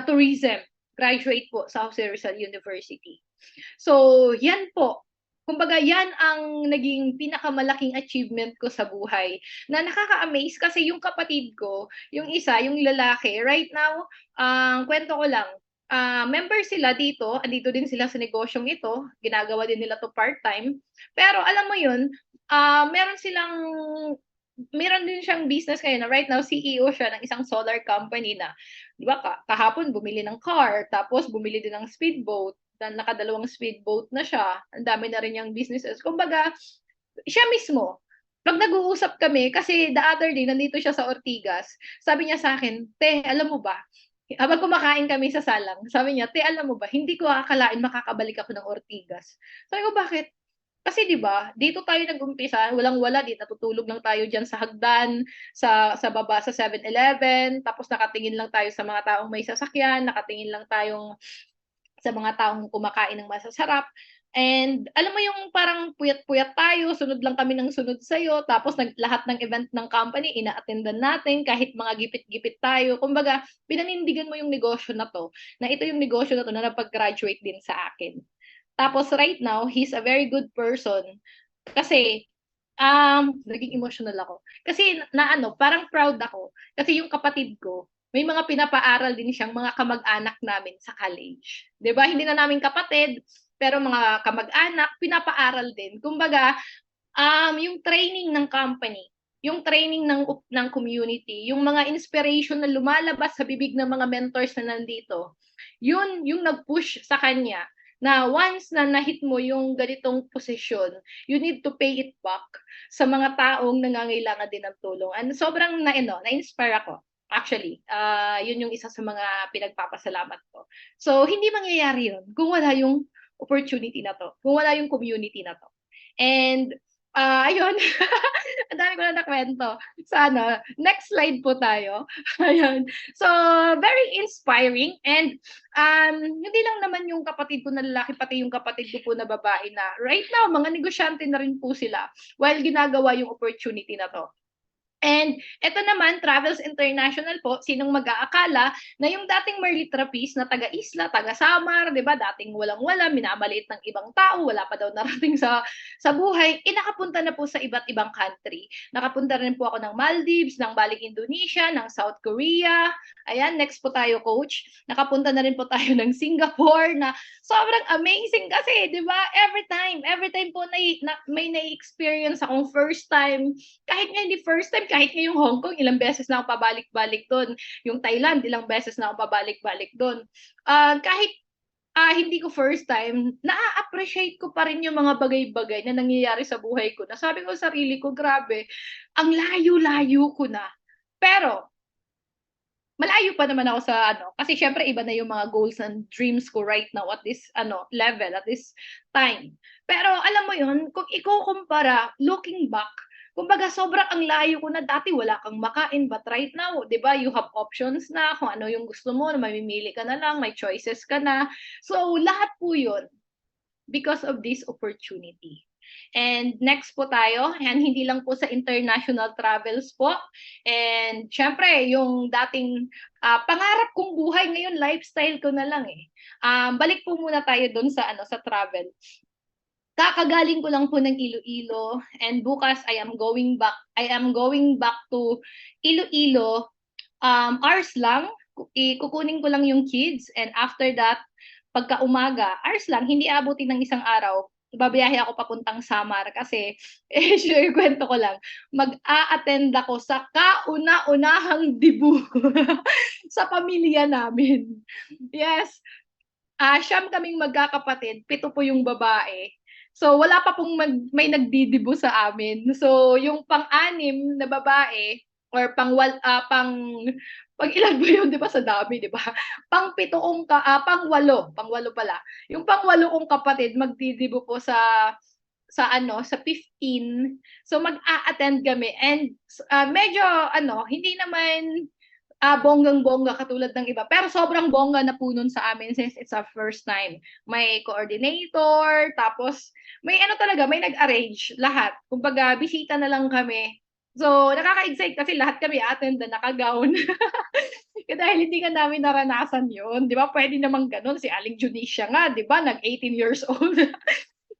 tourism graduate po sa Jose Rizal University. So, yan po. Kumbaga, yan ang naging pinakamalaking achievement ko sa buhay. Na nakaka-amaze kasi yung kapatid ko, yung isa, yung lalaki, right now, kwento ko lang, member sila dito, andito din sila sa negosyong ito, ginagawa din nila to part-time. Pero alam mo yun, meron din siyang business ngayon na right now CEO siya ng isang solar company na, di ba, kahapon bumili ng car, tapos bumili din ng speedboat, na nakadalawang speedboat na siya, ang dami na rin niyang businesses. Kumbaga, siya mismo, pag nag-uusap kami, kasi the other day, nandito siya sa Ortigas, sabi niya sa akin, te, alam mo ba, habang kumakain kami sa salang, sabi niya, te, alam mo ba, hindi ko akalain makakabalik ako ng Ortigas. Sabi ko, bakit? Kasi 'di ba, dito tayo nag-umpisa, walang-wala, di natutulog lang tayo diyan sa hagdan, sa baba sa 7-Eleven, tapos nakatingin lang tayo sa mga taong may sasakyan, nakatingin lang tayong sa mga taong kumakain ng masasarap. And alam mo yung parang puyat-puyat tayo, sunod lang kami ng sunod sa'yo, tapos lahat ng event ng company, ina-attendan natin, kahit mga gipit-gipit tayo. Kumbaga, pinanindigan mo yung negosyo na to, na ito yung negosyo na to na napag-graduate din sa akin. Tapos right now, he's a very good person. Kasi, naging emotional ako. Kasi parang proud ako. Kasi yung kapatid ko, may mga pinapaaral din siyang mga kamag-anak namin sa college. 'Di ba? Hindi na namin kapatid, pero mga kamag-anak, pinapaaral din. Kumbaga, yung training ng company, yung training ng community, yung mga inspiration na lumalabas sa bibig ng mga mentors na nandito, yun yung nag-push sa kanya na once na nahit mo yung ganitong posisyon, you need to pay it back sa mga taong nangangailangan din ng tulong. And sobrang na-inspire ako. Actually, yun yung isa sa mga pinagpapasalamat ko. So, hindi mangyayari yun kung wala yung opportunity na to, kung wala yung community na to. And, ayun, ang dami ko na nakwento. Sana, next slide po tayo. Ayun. So, very inspiring. And, hindi lang naman yung kapatid ko na lalaki, pati yung kapatid ko po na babae na right now, mga negosyante na rin po sila while ginagawa yung opportunity na to. And ito naman, Travels International po, sinong mag-aakala na yung dating Merly Trapeze na taga-Isla, taga-Samar, di ba, dating walang-wala, minamaliit ng ibang tao, wala pa daw narating sa buhay, nakapunta na po sa iba't ibang country. Nakapunta rin po ako ng Maldives, ng balik Indonesia, ng South Korea. Ayan, next po tayo, coach. Nakapunta na rin po tayo ng Singapore na sobrang amazing kasi, di ba, every time po may na-experience akong first time, kahit nga hindi first time, kahit ngayong Hong Kong, ilang beses na ako pabalik-balik doon. Yung Thailand, ilang beses na ako pabalik-balik doon. Kahit hindi ko first time, na-appreciate ko pa rin yung mga bagay-bagay na nangyayari sa buhay ko. Nasabi ko sa sarili ko, grabe, ang layo-layo ko na. Pero, malayo pa naman ako sa kasi syempre iba na yung mga goals and dreams ko right now at this level, at this time. Pero alam mo yun, kung ikukumpara, looking back, kumbaga sobrang ang layo ko na. Dati wala kang makain, but right now, 'di ba, you have options na kung ano yung gusto mo, mamimili ka na lang, may choices ka na. So lahat po 'yun because of this opportunity. And next po tayo, and hindi lang po sa international travels po. And syempre, yung dating pangarap kong buhay ngayon, lifestyle ko na lang eh. Balik po muna tayo doon sa travel. Kakagaling ko lang po ng Iloilo, and bukas I am going back to Iloilo. Hours lang, kukunin ko lang yung kids, and after that, pagka umaga, hours lang, hindi abutin ng isang araw, babiyahe ako papuntang Samar kasi, sure, kwento ko lang, mag-a-attend ako sa kauna-unahang dibu sa pamilya namin. Yes, 9 kaming magkakapatid, 7 po yung babae. So, wala pa pong may nagdidibo sa amin. So, yung pang-anim na babae, or pang ilan ba yun, di ba, sa dami, di ba? Pang-walo pala. Yung pang-walo kong kapatid, magdidibo po sa 15. So, mag-a-attend kami. And medyo, hindi naman bonggang-bongga katulad ng iba. Pero sobrang bongga na po nun sa amin since it's our first time. May coordinator, tapos may talaga, may nag-arrange lahat. Kumbaga, bisita na lang kami. So, nakaka-excite kasi lahat kami attend na naka-gown. Dahil hindi nga namin naranasan yun. Di ba? Pwede naman ganun. Si Aling Junisha nga, di ba? Nag-18 years old.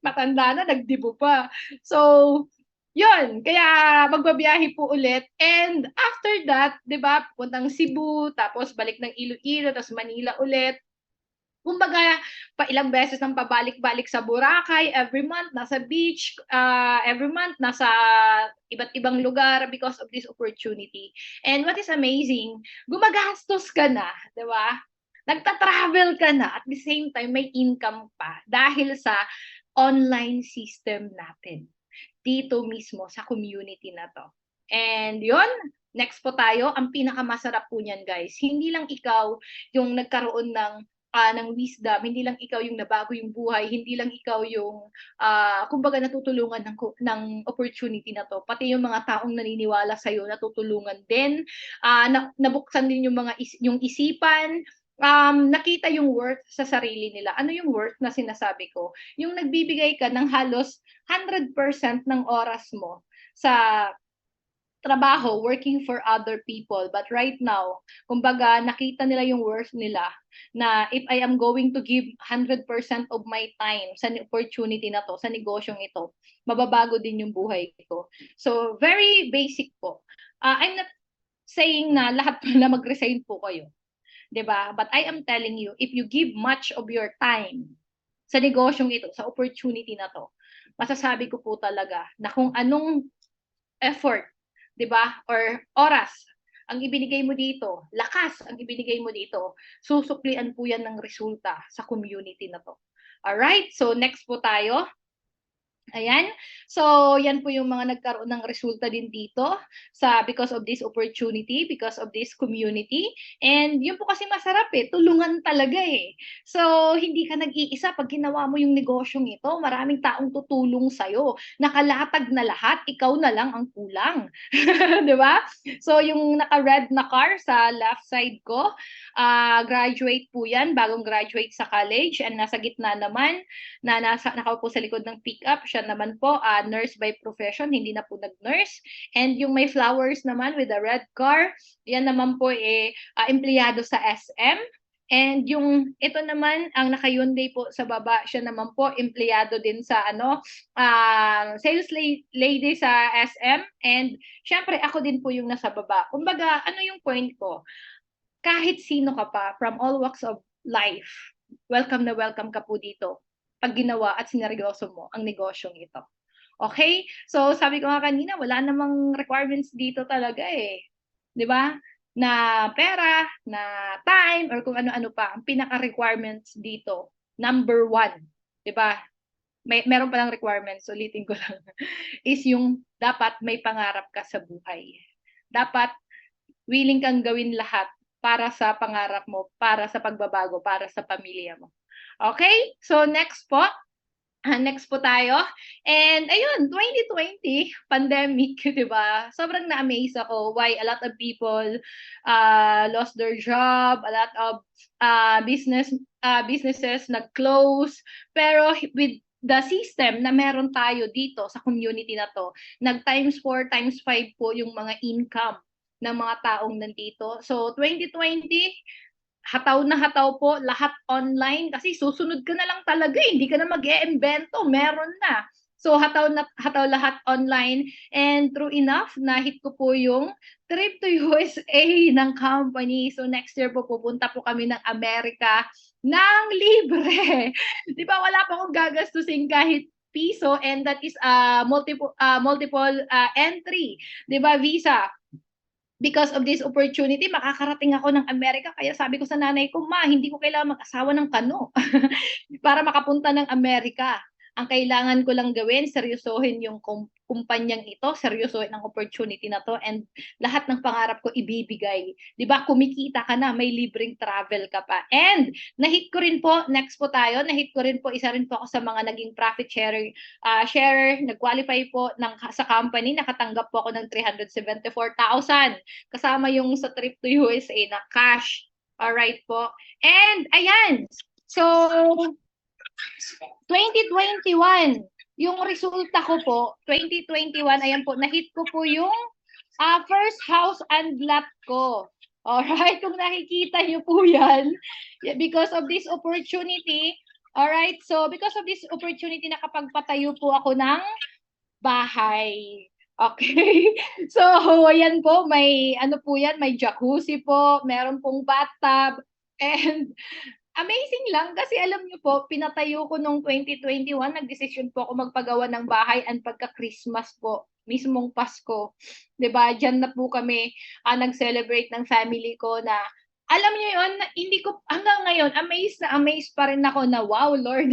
Matanda na, nagdibo pa. So, yun, kaya magbabiyahe po ulit. And after that, 'di ba, puntang Cebu, tapos balik ng Iloilo, tapos Manila ulit. Kumbaga, ilang beses nang pabalik-balik sa Boracay, every month nasa beach, every month nasa iba't ibang lugar because of this opportunity. And what is amazing, gumagastos ka na, 'di ba? Nagta-travel ka na, at the same time may income pa dahil sa online system natin dito mismo sa community na to. And yun, next po tayo, ang pinakamasarap po niyan, guys. Hindi lang ikaw yung nagkaroon ng wisdom, hindi lang ikaw yung nabago yung buhay, hindi lang ikaw yung kumbaga natutulungan ng opportunity na to. Pati yung mga taong naniniwala sa iyo natutulungan din. Nabuksan din yung isipan, nakita yung worth sa sarili nila. Ano yung worth na sinasabi ko? Yung nagbibigay ka ng halos 100% ng oras mo sa trabaho, working for other people. But right now, kumbaga, nakita nila yung worth nila na if I am going to give 100% of my time sa opportunity na to, sa negosyong ito, mababago din yung buhay ko. So, very basic po. I'm not saying na lahat na mag-resign po kayo. 'Di ba? But I am telling you, if you give much of your time sa negosyong ito, sa opportunity na to, masasabi ko po talaga na kung anong effort, 'di ba? Or oras ang ibinigay mo dito, lakas ang ibinigay mo dito, susuklian po yan ng resulta sa community na to. Alright? So next po tayo. Ayan. So, yan po yung mga nagkaroon ng resulta din dito because of this opportunity, because of this community. And yun po kasi masarap tulungan talaga So, hindi ka nag-iisa pag ginawa mo yung negosyong ito. Maraming taong tutulong sa'yo. Nakalatag na lahat, ikaw na lang ang kulang. Di ba? So, yung naka-red na car sa left side ko, graduate po yan, bagong graduate sa college, and nasa gitna naman, nakaupo sa likod ng pickup, siya naman po, nurse by profession, hindi na po nag-nurse. And yung may flowers naman with a red car, yan naman po empleyado sa SM. And yung ito naman, ang naka-Hyundai po sa baba, siya naman po empleyado din sa sales lady sa SM. And syempre ako din po yung nasa baba. Kumbaga, ano yung point ko? Kahit sino ka pa, from all walks of life, welcome na welcome ka po dito pag ginawa at sineryoso mo ang negosyong ito. Okay? So, sabi ko nga kanina, wala namang requirements dito talaga 'Di ba? Na pera, na time, or kung ano-ano pa. Ang pinaka-requirements dito, number 1, 'di ba? Meron pa lang requirements, ulitin ko lang, is yung dapat may pangarap ka sa buhay. Dapat willing kang gawin lahat para sa pangarap mo, para sa pagbabago, para sa pamilya mo. Okay? So, next po. Next po tayo. And ayun, 2020, pandemic, di ba? Sobrang na-amaze ako why a lot of people lost their job, a lot of businesses nag-close. Pero with the system na meron tayo dito sa community na to, nag-times 4, times 5 po yung mga income ng mga taong nandito. So, 2020, hataw na hataw po, lahat online kasi susunod ka na lang talaga hindi ka na mag-e-invento, meron na. So hataw lahat online, and true enough, nahit ko po yung trip to USA ng company. So next year po pupunta po kami ng Amerika ng libre. Di ba wala pa akong gagastusin kahit piso, and that is multiple entry, 'di ba, visa. Because of this opportunity, makakarating ako ng Amerika. Kaya sabi ko sa nanay ko, ma, hindi ko kailangan mag-asawa ng kano para makapunta ng Amerika. Ang kailangan ko lang gawin, seryosohin yung kumpanyang ito, seryosohin ang opportunity na to, and lahat ng pangarap ko ibibigay. 'Di ba? Kumikita ka na, may libreng travel ka pa. And na-hit ko rin po, next po tayo, na-hit ko rin po, isa rin po ako sa mga naging profit sharer, nag-qualify po sa company, nakatanggap po ako ng 374,000. Kasama yung sa trip to USA na cash. Alright po. And ayan, so 2021, yung resulta ko po, 2021, ayan po, na-hit ko po yung first house and lot ko. Alright, kung nakikita nyo po yan, because of this opportunity, alright, so because of this opportunity, nakapagpatayo po ako ng bahay. Okay. So, ayan po, may ano po yan, may jacuzzi po, meron pong bathtub, and amazing lang kasi alam niyo po, pinatayo ko nung 2021, nagdesisyon po ako magpagawa ng bahay and pagka-Christmas po, mismong Pasko. 'Di ba? Diyan na po kami nag-celebrate ng family ko na alam niyo 'yon, hindi ko hanggang ngayon amazed pa rin ako na wow, Lord.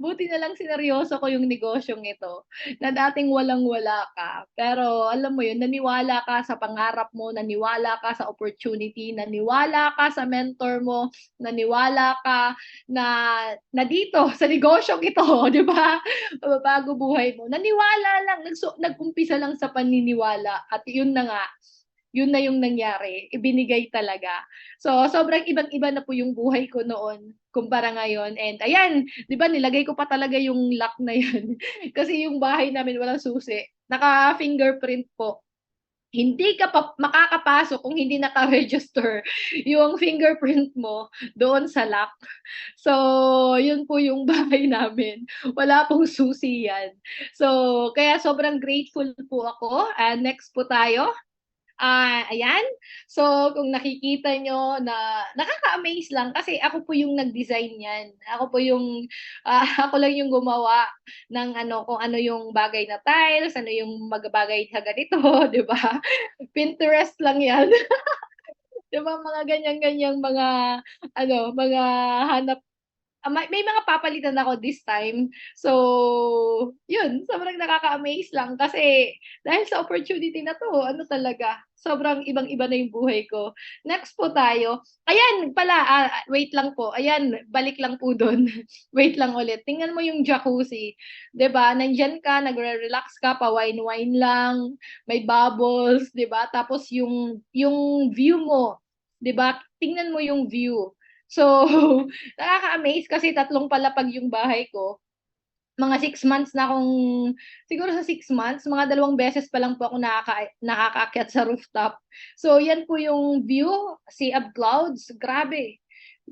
Buti na lang sineryoso ko yung negosyong ito na dating walang-wala ka. Pero alam mo yun, naniwala ka sa pangarap mo, naniwala ka sa opportunity, naniwala ka sa mentor mo, naniwala ka na dito sa negosyong ito, di ba? Bago buhay mo. Naniwala lang, nag-umpisa lang sa paniniwala at yun na nga, yun na yung nangyari, ibinigay talaga. So, sobrang ibang-iba na po yung buhay ko noon kumpara ngayon. And ayan, di ba, nilagay ko pa talaga yung lock na yun. Kasi yung bahay namin walang susi. Naka-fingerprint po. Hindi ka pa makakapasok kung hindi naka-register yung fingerprint mo doon sa lock. So, yun po yung bahay namin. Wala pong susi yan. So, kaya sobrang grateful po ako. Next po tayo. Ayan. So, kung nakikita nyo na nakaka-amaze lang kasi ako po yung nag-design yan. Ako po yung, ako lang yung gumawa ng kung ano yung bagay na tiles, ano yung magbagay sa ganito, di ba? Pinterest lang yan. Di ba? Mga ganyan-ganyang mga, mga hanap. May mga papalitan ako this time. So, yun, sobrang nakaka-amaze lang kasi dahil sa opportunity na to, talaga, sobrang ibang-iba na yung buhay ko. Next po tayo. Ayan pala, wait lang po. Ayan, balik lang po doon. Wait lang ulit. Tingnan mo yung jacuzzi. 'Di ba? Nandyan ka, nagre-relax ka, pa wine-wine lang, may bubbles, 'di ba? Tapos yung view mo, 'di ba? Tingnan mo yung view. So, nakaka-amaze kasi 3 palapag yung bahay ko. Mga 6 months na akong, siguro sa 6 months, mga 2 beses pa lang po ako nakakaakyat sa rooftop. So, yan po yung view, sea of clouds. Grabe.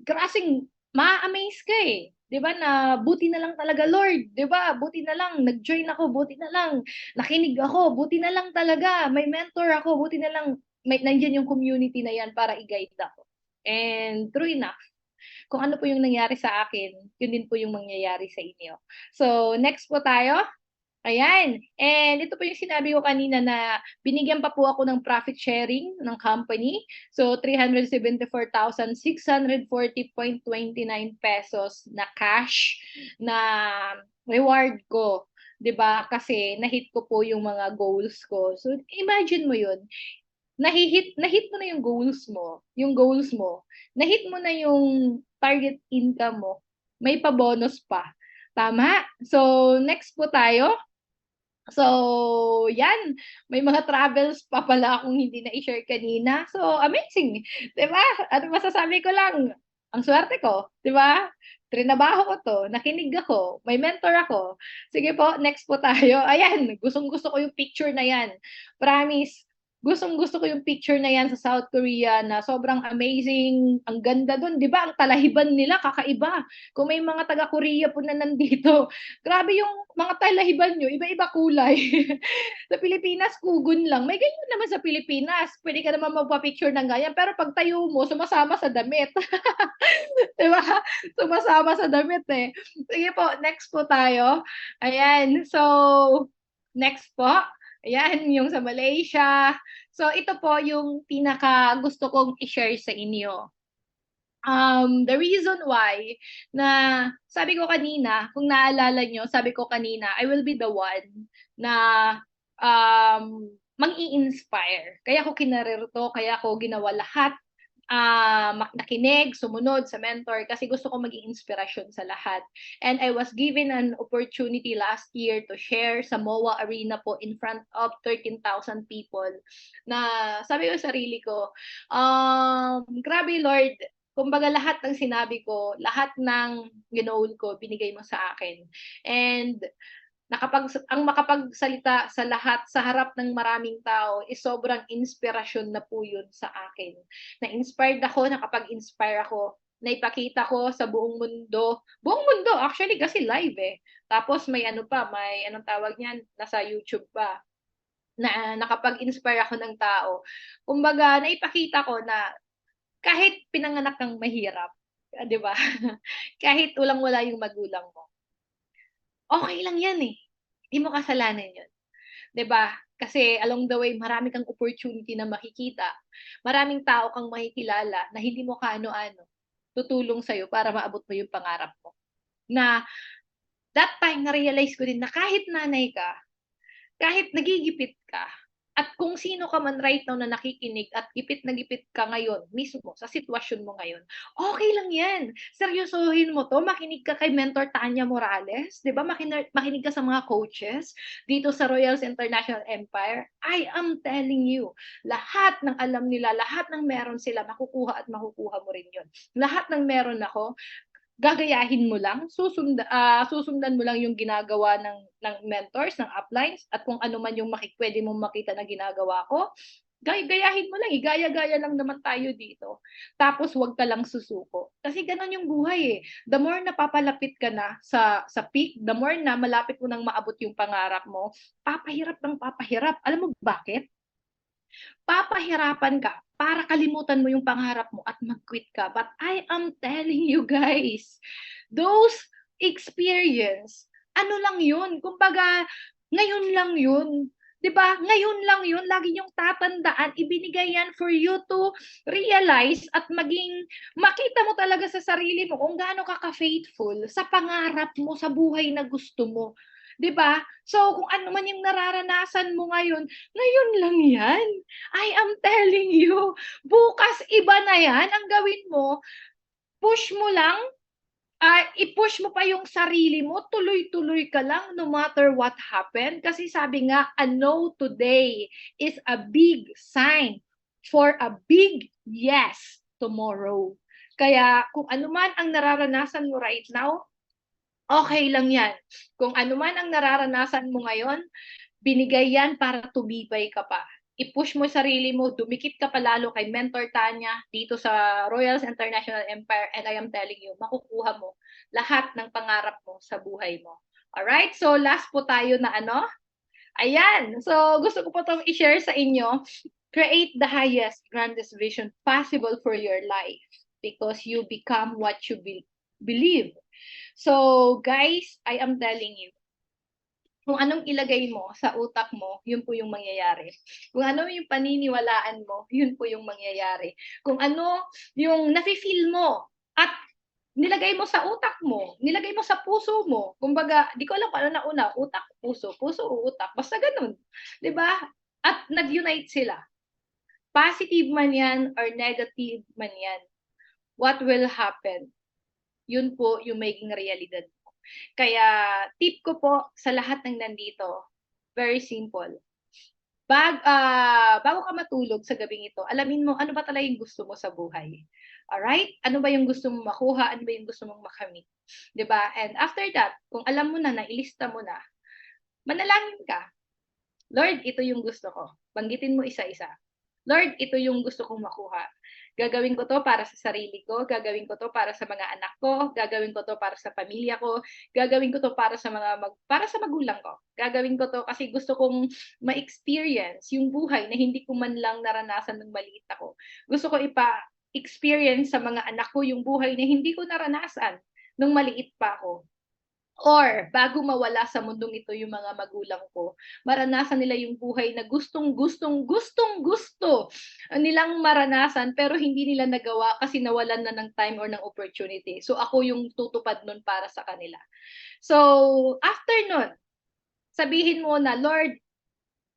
Kasing ma-amaze ka eh. 'Di ba na buti na lang talaga, Lord, 'di ba? Buti na lang nag-join ako, buti na lang nakinig ako, buti na lang talaga may mentor ako, buti na lang nandiyan yung community na yan para i-guide ako. And true enough, kung ano po yung nangyari sa akin, yun din po yung mangyayari sa inyo. So, next po tayo. Ayan. And ito po yung sinabi ko kanina na binigyan pa po ako ng profit sharing ng company. So, 374,640.29 pesos na cash na reward ko. 'Di ba? Kasi na-hit ko po yung mga goals ko. So, imagine mo yun. Na-hit mo na yung goals mo. Na-hit mo na yung target income mo. May pa-bonus pa. Tama? So, next po tayo. So, yan. May mga travels pa pala akong hindi na-i-share kanina. So, amazing. 'Di ba? Ano masasabi ko lang? Ang swerte ko. 'Di ba? Trinabaho ko to. Nakinig ako. May mentor ako. Sige po, next po tayo. Ayan. Gustong-gusto ko yung picture na yan. Promise. Gustong-gusto ko yung picture na yan sa South Korea na sobrang amazing, ang ganda doon, 'di ba? Ang talahiban nila kakaiba. Kung may mga taga-Korea po na nandito, grabe yung mga talahiban nyo, iba-iba kulay. Sa Pilipinas, kugon lang. May ganyan naman sa Pilipinas. Pwede ka naman magpa-picture ng ganyan, pero pag tayo mo, sumasama sa damit. 'Di ba? Sumasama sa damit eh. Sige po, next po tayo. Ayan, so next po. Ayan, yung sa Malaysia. So ito po yung pinaka gusto kong i-share sa inyo. The reason why na sabi ko kanina, kung naalala nyo, sabi ko kanina, I will be the one na mang-i-inspire. Kaya ko kinarir to, kaya ko ginawa lahat, nakinig, sumunod sa mentor kasi gusto ko maging inspirasyon sa lahat. And I was given an opportunity last year to share sa MOA Arena po in front of 13,000 people na sabi ko sa sarili ko, grabe Lord, kumbaga lahat ng sinabi ko, lahat ng ginoon ko, binigay mo sa akin. And ang makapagsalita sa lahat sa harap ng maraming tao is sobrang inspirasyon na po yun sa akin. Na-inspired ako, nakapag-inspire ako, naipakita ko sa buong mundo actually kasi live eh. Tapos may ano pa, may anong tawag niyan, nasa YouTube pa, na nakapag-inspire ako ng tao. Kumbaga, naipakita ko na kahit pinanganak kang mahirap, 'di ba? Kahit walang-wala yung magulang mo, okay lang yan eh. Hindi mo kasalanan yun. 'Di ba? Kasi along the way, marami kang opportunity na makikita. Maraming tao kang makikilala na hindi mo kaano-ano tutulong sa'yo para maabot mo yung pangarap mo. Na that time, na-realize ko din na kahit nanay ka, kahit nagigipit ka, at kung sino ka man right now na nakikinig at gipit na gipit ka ngayon, mismo sa sitwasyon mo ngayon, okay lang yan. Seryosohin mo to, makinig ka kay Mentor Tanya Morales, di ba? Makinig ka sa mga coaches dito sa Royals International Empire. I am telling you, lahat ng alam nila, lahat ng meron sila, makukuha at makukuha mo rin yun. Lahat ng meron ako, gagayahin mo lang, susundan mo lang yung ginagawa ng mentors, ng uplines, at kung ano man yung pwede mong makita na ginagawa ko, gayahin mo lang, igaya-gaya lang naman tayo dito. Tapos wag ka lang susuko. Kasi ganun yung buhay eh. The more na papalapit ka na sa peak, the more na malapit mo nang maabot yung pangarap mo, papahirap ng papahirap. Alam mo bakit? Papahirapan ka para kalimutan mo yung pangarap mo at mag-quit ka. But I am telling you guys, those experience, ano lang yun? Kumbaga, ngayon lang yun. 'Di ba? Ngayon lang yun, lagi yung tatandaan, ibinigay yan for you to realize at makita mo talaga sa sarili mo kung gaano ka ka-faithful sa pangarap mo, sa buhay na gusto mo. 'Di ba? So, kung ano man yung nararanasan mo ngayon, ngayon lang yan. I am telling you, bukas iba na yan. Ang gawin mo, push mo lang, i-push mo pa yung sarili mo, tuloy-tuloy ka lang no matter what happened. Kasi sabi nga, a no today is a big sign for a big yes tomorrow. Kaya kung ano man ang nararanasan mo right now, okay lang yan. Kung ano man ang nararanasan mo ngayon, binigay yan para tumibay ka pa. I-push mo sarili mo, dumikit ka pa lalo kay Mentor Tanya dito sa Royals International Empire, and I am telling you, makukuha mo lahat ng pangarap mo sa buhay mo. Alright? So last po tayo na ano? Ayan. So gusto ko po itong i-share sa inyo. Create the highest, grandest vision possible for your life because you become what you believe. So guys, I am telling you, kung anong ilagay mo sa utak mo, yun po yung mangyayari. Kung ano yung paniniwalaan mo, yun po yung mangyayari. Kung ano yung nafe-feel mo at nilagay mo sa utak mo, nilagay mo sa puso mo. Kumbaga, di ko alam paano nauna, utak, puso o utak. Basta ganun. 'Di ba? At nag-unite sila. Positive man yan or negative man yan. What will happen? Yun po yung magiging realidad. Kaya tip ko po sa lahat ng nandito, very simple. Bago ka matulog sa gabing ito, alamin mo ano ba talaga yung gusto mo sa buhay. Alright? Ano ba yung gusto mong makuha? Ano ba yung gusto mong makamit? 'Di ba? And after that, kung alam mo na, nailista mo na, manalangin ka. Lord, ito yung gusto ko. Banggitin mo isa-isa. Lord, ito yung gusto kong makuha. Gagawin ko to para sa sarili ko, gagawin ko to para sa mga anak ko, gagawin ko to para sa pamilya ko, gagawin ko to para sa para sa magulang ko. Gagawin ko to kasi gusto kong ma-experience yung buhay na hindi ko man lang naranasan nung maliit ako. Gusto ko experience sa mga anak ko yung buhay na hindi ko naranasan nung maliit pa ako. Or, bago mawala sa mundong ito yung mga magulang ko, maranasan nila yung buhay na gustong gusto nilang maranasan pero hindi nila nagawa kasi nawalan na ng time or ng opportunity. So, ako yung tutupad nun para sa kanila. So, after nun, sabihin mo na, Lord,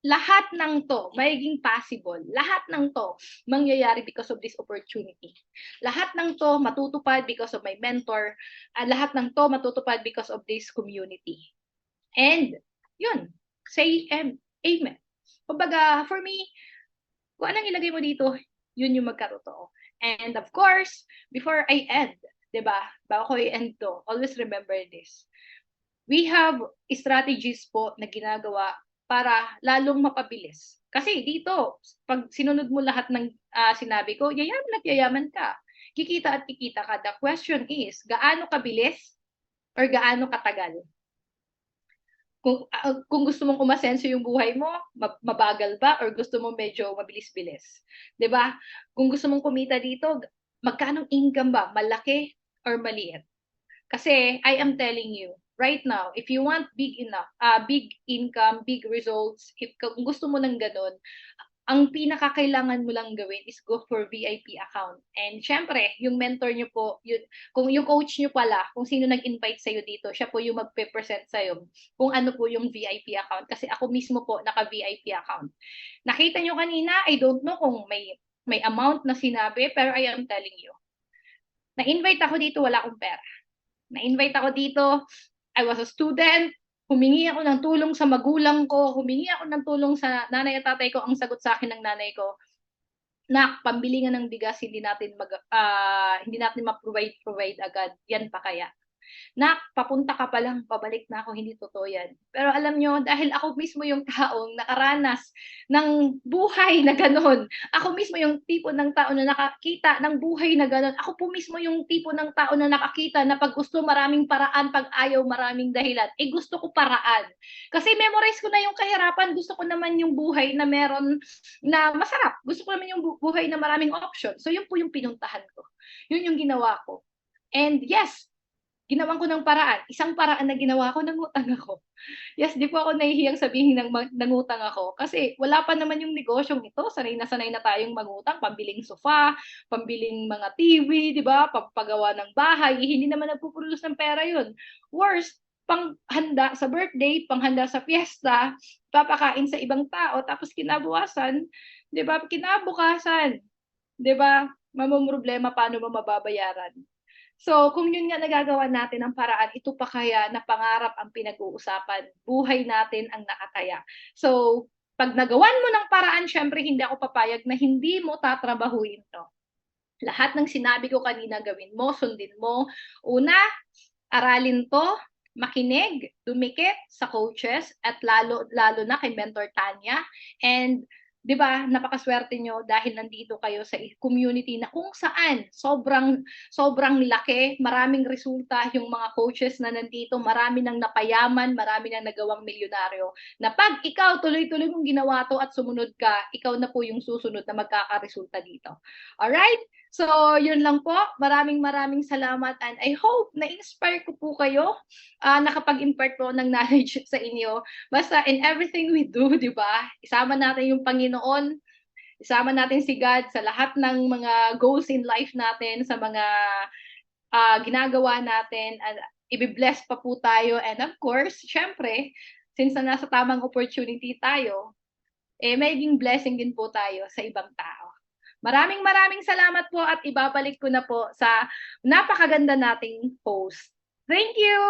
lahat ng to magiging possible. Lahat ng to mangyayari because of this opportunity. Lahat ng to matutupad because of my mentor. Lahat ng to matutupad because of this community. And yun, say amen. Kumbaga, for me, kung anong ilagay mo dito, yun yung magkarotoo. And of course, before I end, diba? Bago ko i-end to, always remember this. We have strategies po na ginagawa para lalong mapabilis. Kasi dito, pag sinunod mo lahat ng sinabi ko, yayaman at yayaman ka. Kikita at kikita ka. The question is, gaano kabilis or gaano katagal? Kung gusto mong umasenso yung buhay mo, mabagal ba or gusto mo medyo mabilis-bilis? 'Di ba? Kung gusto mong kumita dito, magkano income ba? Malaki or maliit? Kasi I am telling you, right now, if you want big income, big results, kung gusto mo ng ganun, ang pinakakailangan mo lang gawin is go for VIP account. And syempre, yung mentor nyo po, kung yung coach nyo pala, kung sino nag-invite sa'yo dito, siya po yung magpe-present sa'yo kung ano po yung VIP account. Kasi ako mismo po naka-VIP account. Nakita nyo kanina, I don't know kung may amount na sinabi, pero I am telling you. Na-invite ako dito, wala akong pera. Na-invite ako dito, I was a student, humingi ako ng tulong sa magulang ko, humingi ako ng tulong sa nanay at tatay ko, ang sagot sa akin ng nanay ko, nak, pambili nga ng bigas, hindi natin ma-provide agad, yan pa kaya. Nak, papunta ka pa lang, pabalik na ako, hindi totoo yan. Pero alam nyo, dahil ako mismo yung taong nakaranas ng buhay na ganon, ako mismo yung tipo ng tao na nakakita ng buhay na ganon, ako po mismo yung tipo ng tao na nakakita na pag gusto maraming paraan, pag ayaw maraming dahilan, gusto ko paraan. Kasi memorize ko na yung kahirapan, gusto ko naman yung buhay na meron na masarap, gusto ko naman yung buhay na maraming option. So yun po yung pinuntahan ko. Yun yung ginawa ko. And yes, ginawan ko ng paraan. Isang paraan na ginawa ko, nangutang ako. Yes, di po ako nahihiyang sabihin ng nangutang ako. Kasi wala pa naman yung negosyong ito. Sanay na tayong mangutang. Pambiling sofa, pambiling mga TV, di ba? Pampagawa ng bahay. Hindi naman nagpupulos ng pera yun. Worst, panghanda sa birthday, panghanda sa fiesta, papakain sa ibang tao, tapos kinabukasan, di ba? Kinabukasan, di ba? Mamumroblema paano mo mababayaran. So, kung yun nga nagagawa natin ang paraan, ito pa kaya na pangarap ang pinag-uusapan. Buhay natin ang nakataya. So, pag nagawan mo ng paraan, syempre hindi ako papayag na hindi mo tatrabahuin to. Lahat ng sinabi ko kanina gawin mo, sundin mo. Una, aralin to, makinig, dumikit sa coaches, at lalo na kay Mentor Tanya. And 'di ba, napakaswerte nyo dahil nandito kayo sa community na kung saan sobrang laki, maraming resulta yung mga coaches na nandito, marami nang napayaman, marami nang nagawang milyonaryo. Na pag ikaw tuloy-tuloy mong ginawa to at sumunod ka, ikaw na po yung susunod na magkakaresulta dito. Alright? So, yun lang po. Maraming salamat and I hope na-inspire ko po kayo, nakapag-impart po ng knowledge sa inyo. Basta in everything we do, di ba? Isama natin yung Panginoon, isama natin si God sa lahat ng mga goals in life natin, sa mga ginagawa natin, at i-bless pa po tayo. And of course, syempre, since nasa tamang opportunity tayo, magiging blessing din po tayo sa ibang tao. Maraming salamat po at ibabalik ko na po sa napakaganda nating post. Thank you!